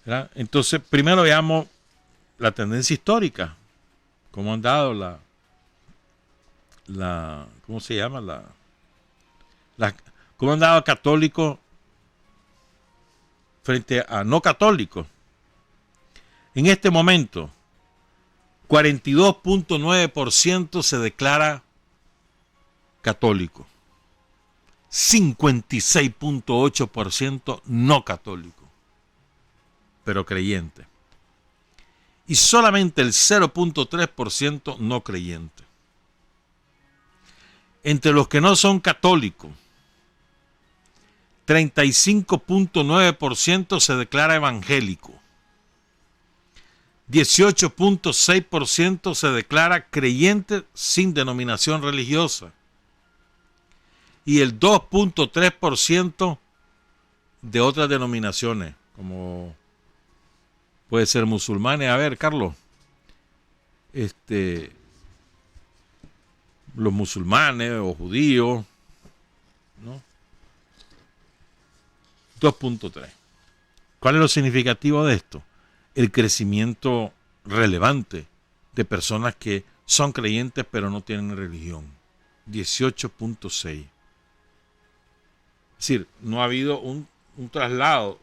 ¿verdad? Entonces, primero veamos la tendencia histórica, cómo han dado ¿cómo se llama? ¿Cómo han dado católicos frente a no católicos? En este momento, 42.9% se declara católico, 56.8% no católico, pero creyente, y solamente el 0.3% no creyente. Entre los que no son católicos, 35.9% se declara evangélico, 18.6% se declara creyente sin denominación religiosa y el 2.3% de otras denominaciones, como puede ser musulmanes. A ver, Carlos, los musulmanes o judíos, ¿no? 2.3. ¿Cuál es lo significativo de esto? El crecimiento relevante de personas que son creyentes pero no tienen religión. 18.6. Es decir, no ha habido un traslado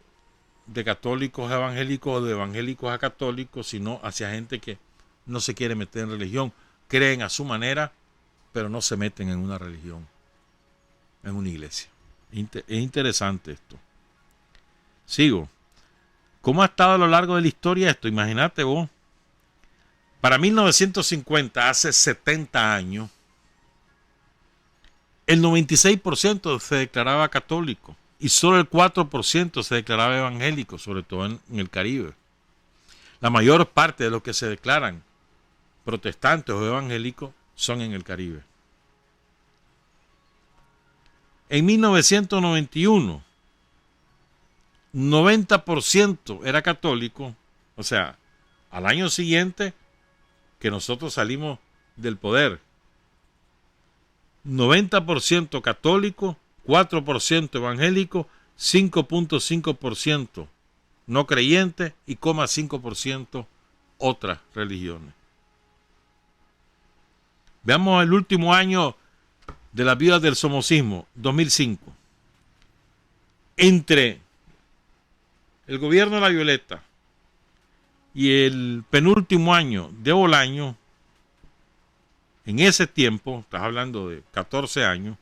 de católicos a evangélicos o de evangélicos a católicos, sino hacia gente que no se quiere meter en religión, creen a su manera, pero no se meten en una religión, en una iglesia. Es interesante esto. Sigo. ¿Cómo ha estado a lo largo de la historia esto? Imagínate vos. Para 1950, hace 70 años, el 96% se declaraba católico y solo el 4% se declaraba evangélico, sobre todo en el Caribe. La mayor parte de los que se declaran protestantes o evangélicos son en el Caribe. En 1991, 90% era católico, o sea, al año siguiente que nosotros salimos del poder, 90% católico, 4% evangélico, 5.5% no creyente y 0,5% otras religiones. Veamos el último año de las vidas del somocismo, 2005. Entre el gobierno de la Violeta y el penúltimo año de Bolaño, en ese tiempo, estás hablando de 14 años,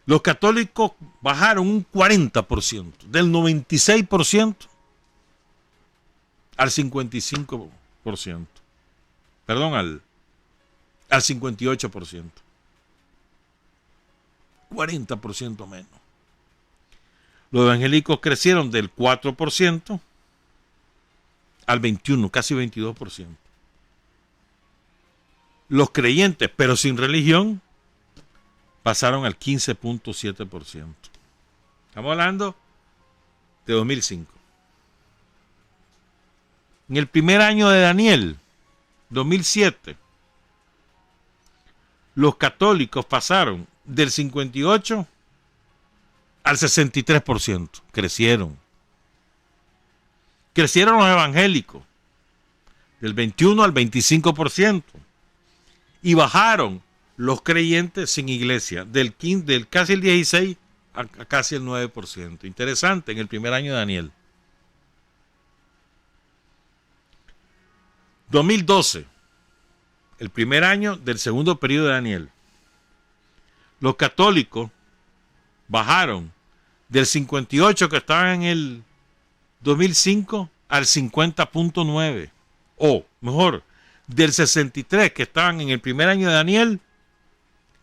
los católicos bajaron un 40%, del 96% al 55%. Perdón, al 58%. 40% menos. Los evangélicos crecieron del 4% al 21%, casi 22%. Los creyentes, pero sin religión, pasaron al 15.7%. Estamos hablando de 2005. En el primer año de Daniel, 2007, los católicos pasaron del 58 al 63%. Crecieron. Crecieron los evangélicos del 21 al 25%. Y bajaron los creyentes sin iglesia del casi el 16 a casi el 9%. Interesante, en el primer año de Daniel. 2012, el primer año del segundo periodo de Daniel. Los católicos bajaron del 58 que estaban en el 2005 al 50.9. O mejor, del 63 que estaban en el primer año de Daniel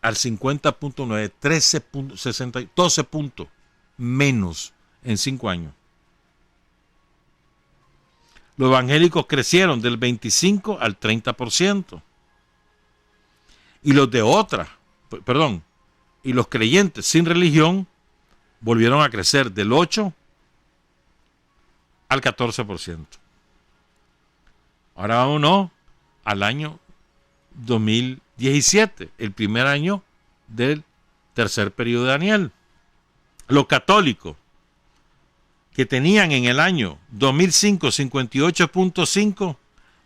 al 50.9, 12 puntos menos en 5 años. Los evangélicos crecieron del 25 al 30%. Y los y los creyentes sin religión volvieron a crecer del 8 al 14%. Ahora vámonos al año 2017, el primer año del tercer periodo de Daniel. Los católicos que tenían en el año 2005 58.5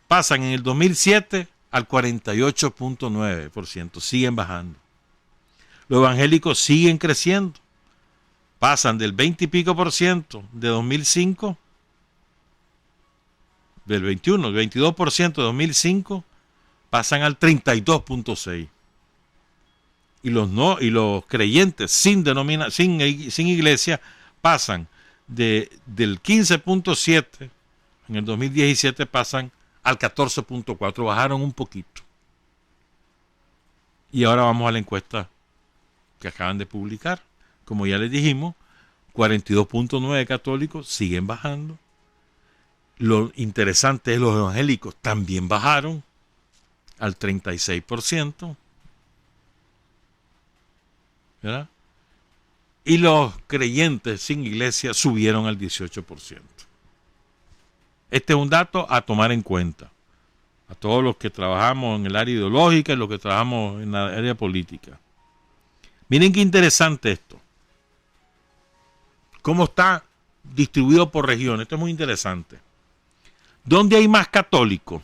pasan en el 2007 al 48.9%, siguen bajando. Los evangélicos siguen creciendo, pasan del 20 y pico por ciento de 2005, del 21, el 22% de 2005, pasan al 32.6%. Y los creyentes sin iglesia pasan del 15.7 en el 2017 pasan al 14.4, bajaron un poquito. Y ahora vamos a la encuesta que acaban de publicar. Como ya les dijimos, 42.9 católicos siguen bajando. Lo interesante es los evangélicos también bajaron al 36%. ¿Verdad? Y los creyentes sin iglesia subieron al 18%. Este es un dato a tomar en cuenta. A todos los que trabajamos en el área ideológica y los que trabajamos en la área política. Miren qué interesante esto. Cómo está distribuido por regiones. Esto es muy interesante. ¿Dónde hay más católicos?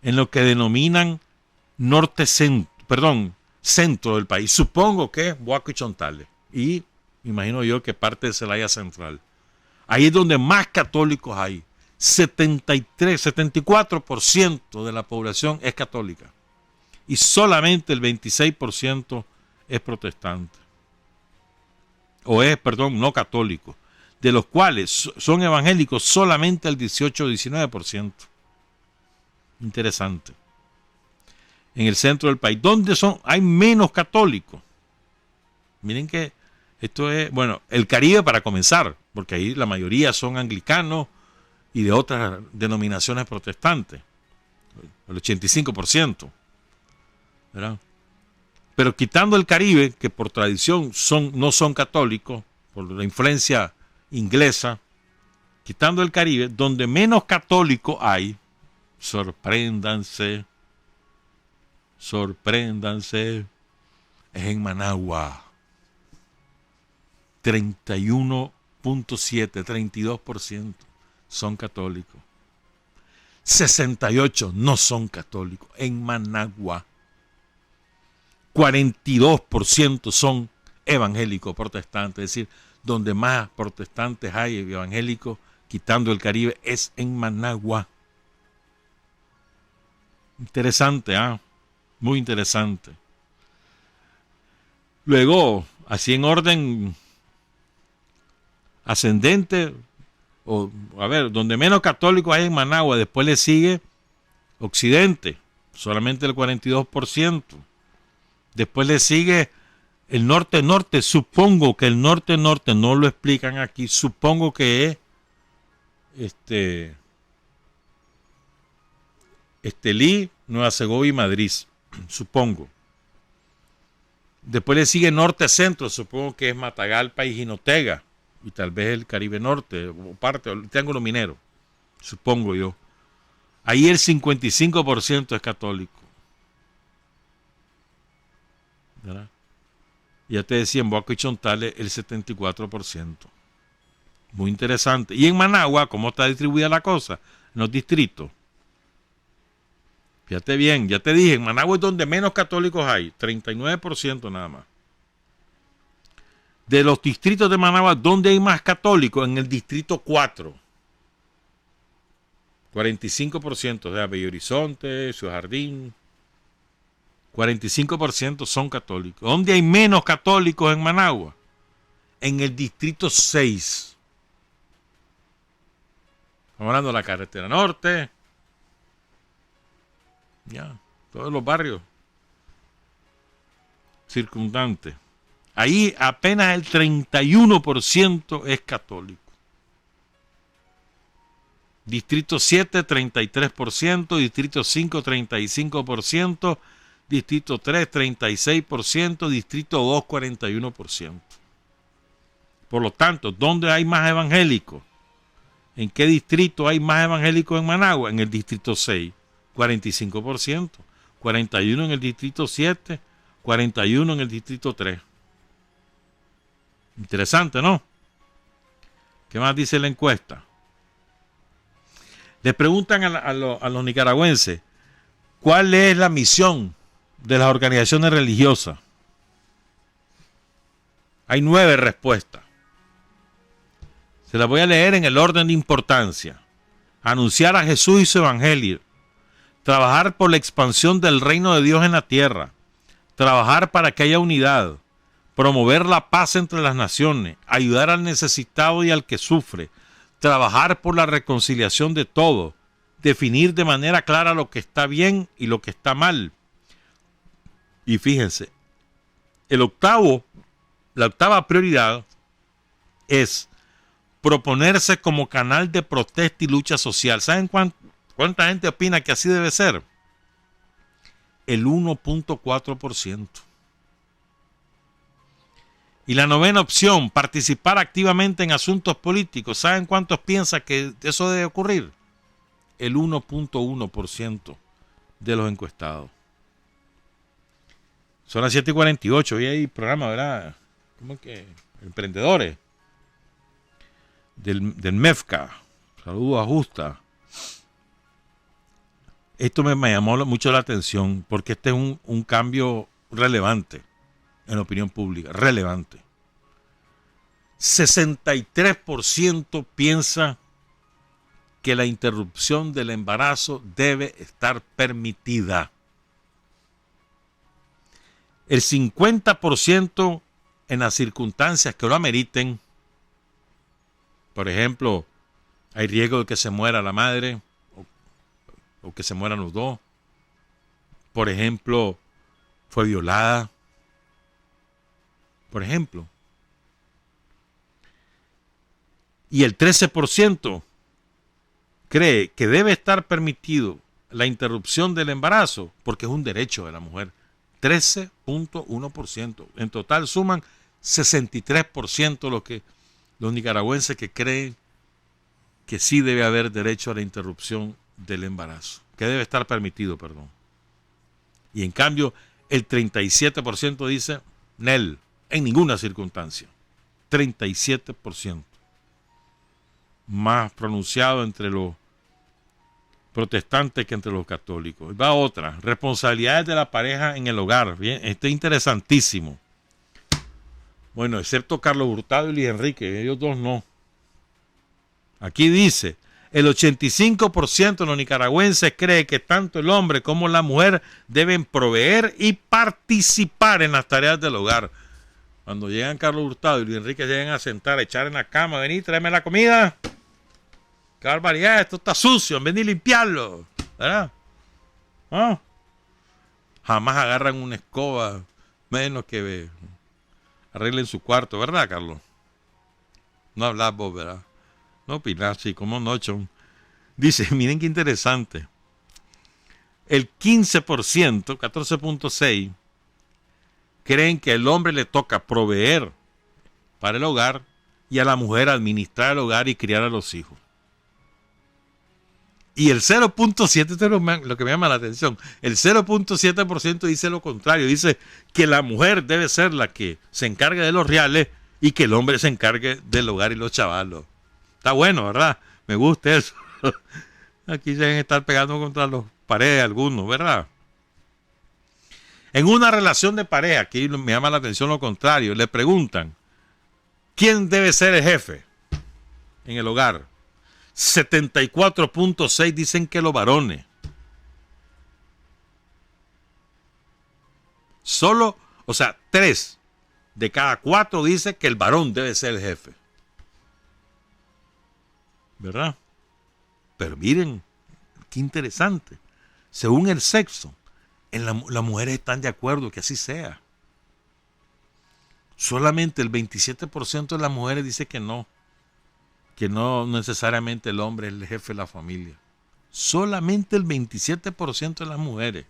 En lo que denominan centro del país. Supongo que es Boaco y Chontales. Y imagino yo que parte de Celaya Central. Ahí es donde más católicos hay. 74% de la población es católica. Y solamente el 26% es protestante. No católico. De los cuales son evangélicos solamente el 18-19%. Interesante. En el centro del país, ¿dónde hay menos católicos? Miren que esto es, el Caribe para comenzar, porque ahí la mayoría son anglicanos y de otras denominaciones protestantes, el 85%, ¿verdad? Pero quitando el Caribe, que por tradición no son católicos, por la influencia inglesa, quitando el Caribe, donde menos católicos hay, sorpréndanse, es en Managua. 31.7, 32% son católicos. 68 no son católicos en Managua. 42% son evangélicos protestantes, es decir, donde más protestantes hay evangélicos, quitando el Caribe, es en Managua. Interesante, muy interesante. Luego, así en orden ascendente, donde menos católicos hay en Managua, después le sigue Occidente, solamente el 42%. Después le sigue el norte-norte, supongo que el norte-norte, no lo explican aquí, supongo que es Estelí, Nueva Segovia y Madrid, supongo. Después le sigue norte-centro, supongo que es Matagalpa y Jinotega, y tal vez el Caribe Norte, o parte del Triángulo Minero, supongo yo. Ahí el 55% es católico. ¿Verdad? Ya te decía, en Boaco y Chontales el 74%. Muy interesante. Y en Managua, ¿cómo está distribuida la cosa? En los distritos. Fíjate bien, ya te dije, en Managua es donde menos católicos hay, 39% nada más. De los distritos de Managua, ¿dónde hay más católicos? En el distrito 4. 45% de Bello Horizonte, Ciudad Jardín. 45% son católicos. ¿Dónde hay menos católicos en Managua? En el distrito 6. Estamos hablando de la carretera norte. Ya, todos los barrios circundantes. Ahí apenas el 31% es católico. Distrito 7, 33%, Distrito 5, 35%, Distrito 3, 36%, Distrito 2, 41%. Por lo tanto, ¿dónde hay más evangélicos? ¿En qué distrito hay más evangélicos en Managua? En el Distrito 6, 45%, 41% en el Distrito 7, 41% en el Distrito 3. Interesante, ¿no? ¿Qué más dice la encuesta? Le preguntan a los nicaragüenses cuál es la misión de las organizaciones religiosas. Hay 9 respuestas. Se las voy a leer en el orden de importancia. Anunciar a Jesús y su evangelio. Trabajar por la expansión del reino de Dios en la tierra. Trabajar para que haya unidad. Promover la paz entre las naciones. Ayudar al necesitado y al que sufre. Trabajar por la reconciliación de todos. Definir de manera clara lo que está bien y lo que está mal. Y fíjense, la octava prioridad es proponerse como canal de protesta y lucha social. ¿Saben cuánta gente opina que así debe ser? El 1.4%. Y la novena opción, participar activamente en asuntos políticos. ¿Saben cuántos piensan que eso debe ocurrir? El 1.1% de los encuestados. Son las 7:48. Hoy hay programa, ¿verdad? ¿Cómo que? Emprendedores. Del MEFCA. Saludos a Justa. Esto me llamó mucho la atención porque este es un cambio relevante en la opinión pública. Relevante. 63% piensa que la interrupción del embarazo debe estar permitida. El 50% en las circunstancias que lo ameriten. Por ejemplo, hay riesgo de que se muera la madre o que se mueran los dos. Por ejemplo, fue violada. Por ejemplo. Y el 13% cree que debe estar permitido la interrupción del embarazo porque es un derecho de la mujer. 13.1%. En total suman 63% los nicaragüenses que creen que sí debe haber derecho a la interrupción del embarazo. Que debe estar permitido, perdón. Y en cambio, el 37% dice, nel, en ninguna circunstancia. 37%. Más pronunciado entre los protestantes que entre los católicos. Va otra, responsabilidades de la pareja en el hogar. Bien, esto es interesantísimo. Bueno, excepto Carlos Hurtado y Luis Enrique, ellos dos no. Aquí dice, el 85% de los nicaragüenses cree que tanto el hombre como la mujer deben proveer y participar en las tareas del hogar. Cuando llegan Carlos Hurtado y Luis Enrique llegan a sentar, a echar en la cama, vení, tráeme la comida. ¡Qué barbaridad! Esto está sucio, vení a limpiarlo. ¿Verdad? ¿Ah? Jamás agarran una escoba, menos que arreglen su cuarto, ¿verdad, Carlos? No hablas vos, ¿verdad? No opinás, sí, ¿cómo no, Chon? Dice, miren qué interesante. El 15%, 14.6%, creen que al hombre le toca proveer para el hogar y a la mujer administrar el hogar y criar a los hijos. Y el 0.7, esto es lo que me llama la atención, el 0.7% dice lo contrario, dice que la mujer debe ser la que se encargue de los reales y que el hombre se encargue del hogar y los chavalos. Está bueno, ¿verdad? Me gusta eso. Aquí se deben estar pegando contra las paredes algunos, ¿verdad? En una relación de pareja, aquí me llama la atención lo contrario, le preguntan, ¿quién debe ser el jefe en el hogar? 74.6 dicen que los varones. Solo, 3 de cada 4 dice que el varón debe ser el jefe. ¿Verdad? Pero miren, qué interesante. Según el sexo, las mujeres están de acuerdo que así sea. Solamente el 27% de las mujeres dice que no necesariamente el hombre es el jefe de la familia. Solamente el 27% de las mujeres.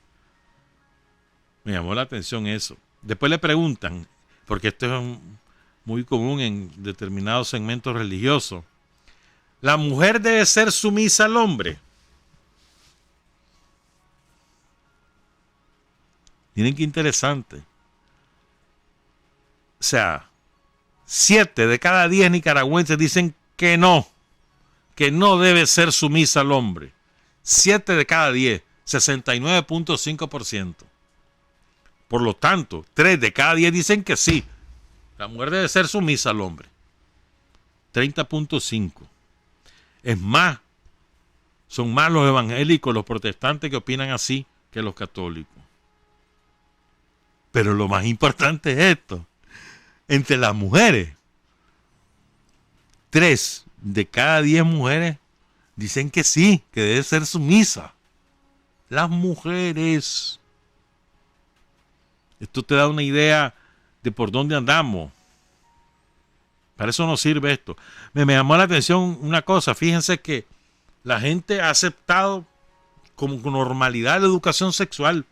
Me llamó la atención eso. Después le preguntan, porque esto es muy común en determinados segmentos religiosos, ¿la mujer debe ser sumisa al hombre? Miren qué interesante. O sea, 7 de cada 10 nicaragüenses dicen que no debe ser sumisa al hombre. 7 de cada 10, 69.5%. Por lo tanto, 3 de cada 10 dicen que sí, la mujer debe ser sumisa al hombre. 30.5%. Es más, son más los evangélicos, los protestantes que opinan así que los católicos. Pero lo más importante es esto. Entre las mujeres, 3 de cada 10 mujeres dicen que sí, que debe ser sumisa. Las mujeres. Esto te da una idea de por dónde andamos. Para eso no sirve esto. Me llamó la atención una cosa. Fíjense que la gente ha aceptado como con normalidad la educación sexual.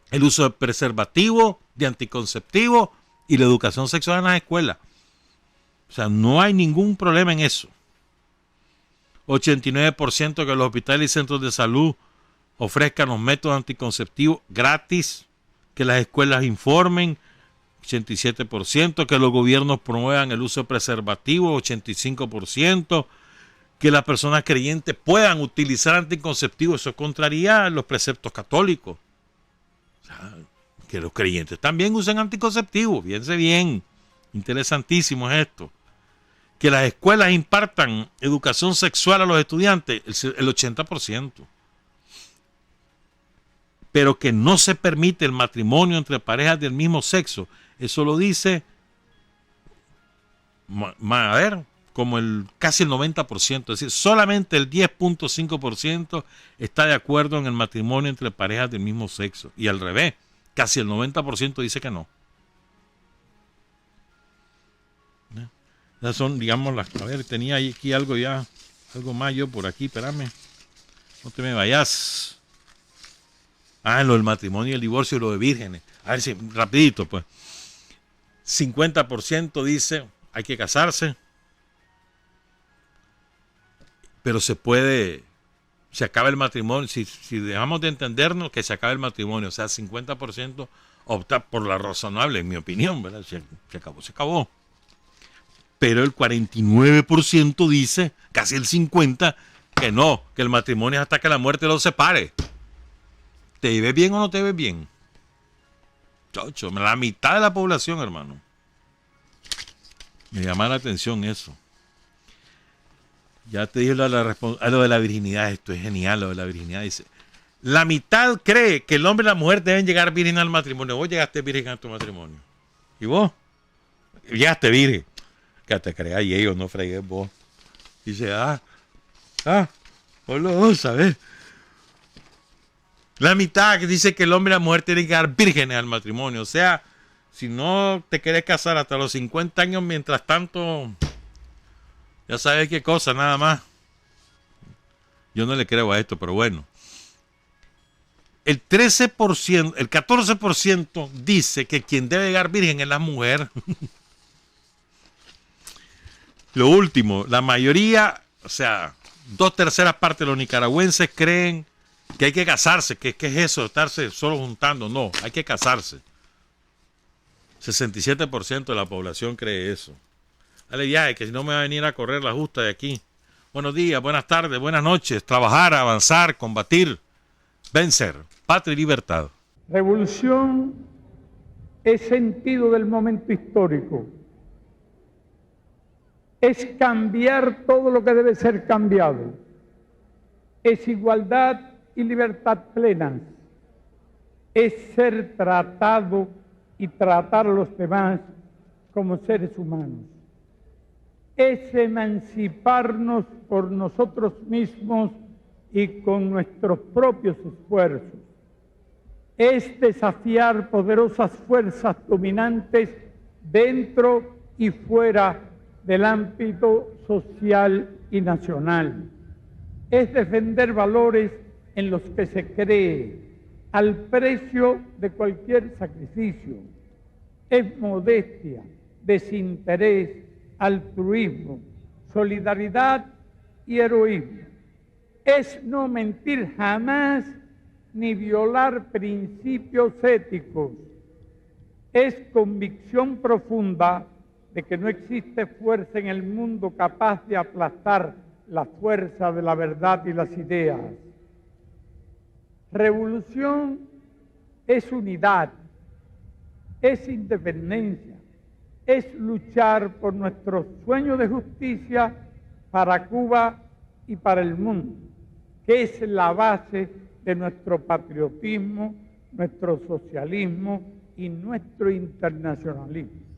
El uso de preservativo, de anticonceptivo y la educación sexual en las escuelas. O sea, no hay ningún problema en eso. 89% que los hospitales y centros de salud ofrezcan los métodos anticonceptivos gratis, que las escuelas informen, 87%, que los gobiernos promuevan el uso de preservativos, 85%, que las personas creyentes puedan utilizar anticonceptivos, eso contraría los preceptos católicos. O sea, que los creyentes también usen anticonceptivos, fíjense bien, interesantísimo es esto. Que las escuelas impartan educación sexual a los estudiantes, el 80%. Pero que no se permite el matrimonio entre parejas del mismo sexo, eso lo dice, como casi el 90%, es decir, solamente el 10.5% está de acuerdo en el matrimonio entre parejas del mismo sexo. Y al revés, casi el 90% dice que no. Esas son, digamos, a ver, tenía aquí algo más yo por aquí, espérame, no te me vayas. Lo del matrimonio y el divorcio y lo de vírgenes. A ver si, rapidito, pues. 50% dice, hay que casarse, pero se acaba el matrimonio, si dejamos de entendernos, que se acabe el matrimonio, o sea, 50% opta por la razonable, en mi opinión, ¿verdad? Se acabó. Pero el 49% dice, casi el 50%, que no, que el matrimonio es hasta que la muerte los separe. ¿Te ves bien o no te ves bien? Chocho, la mitad de la población, hermano. Me llama la atención eso. Ya te dije lo de la virginidad. Esto es genial, lo de la virginidad. Dice, la mitad cree que el hombre y la mujer deben llegar virgen al matrimonio. Vos llegaste virgen a tu matrimonio. ¿Y vos? Llegaste virgen. Que te creas y ellos no fregues vos. Dice, vos lo sabés. La mitad que dice que el hombre y la mujer tienen que dar vírgenes al matrimonio. O sea, si no te querés casar hasta los 50 años, mientras tanto, ya sabes qué cosa, nada más. Yo no le creo a esto, pero bueno. el 13%, el 14% dice que quien debe llegar virgen es la mujer. Lo último, la mayoría, o sea, 2/3 partes de los nicaragüenses creen que hay que casarse. ¿Qué es eso? Estarse solo juntando. No, hay que casarse. 67% de la población cree eso. Dale ya, que si no me va a venir a correr la justa de aquí. Buenos días, buenas tardes, buenas noches. Trabajar, avanzar, combatir, vencer. Patria y libertad.
Revolución es sentido del momento histórico. Es cambiar todo lo que debe ser cambiado. Es igualdad y libertad plenas. Es ser tratado y tratar a los demás como seres humanos. Es emanciparnos por nosotros mismos y con nuestros propios esfuerzos. Es desafiar poderosas fuerzas dominantes dentro y fuera del ámbito social y nacional. Es defender valores en los que se cree, al precio de cualquier sacrificio. Es modestia, desinterés, altruismo, solidaridad y heroísmo. Es no mentir jamás ni violar principios éticos. Es convicción profunda de que no existe fuerza en el mundo capaz de aplastar la fuerza de la verdad y las ideas. Revolución es unidad, es independencia, es luchar por nuestro sueño de justicia para Cuba y para el mundo, que es la base de nuestro patriotismo, nuestro socialismo y nuestro internacionalismo.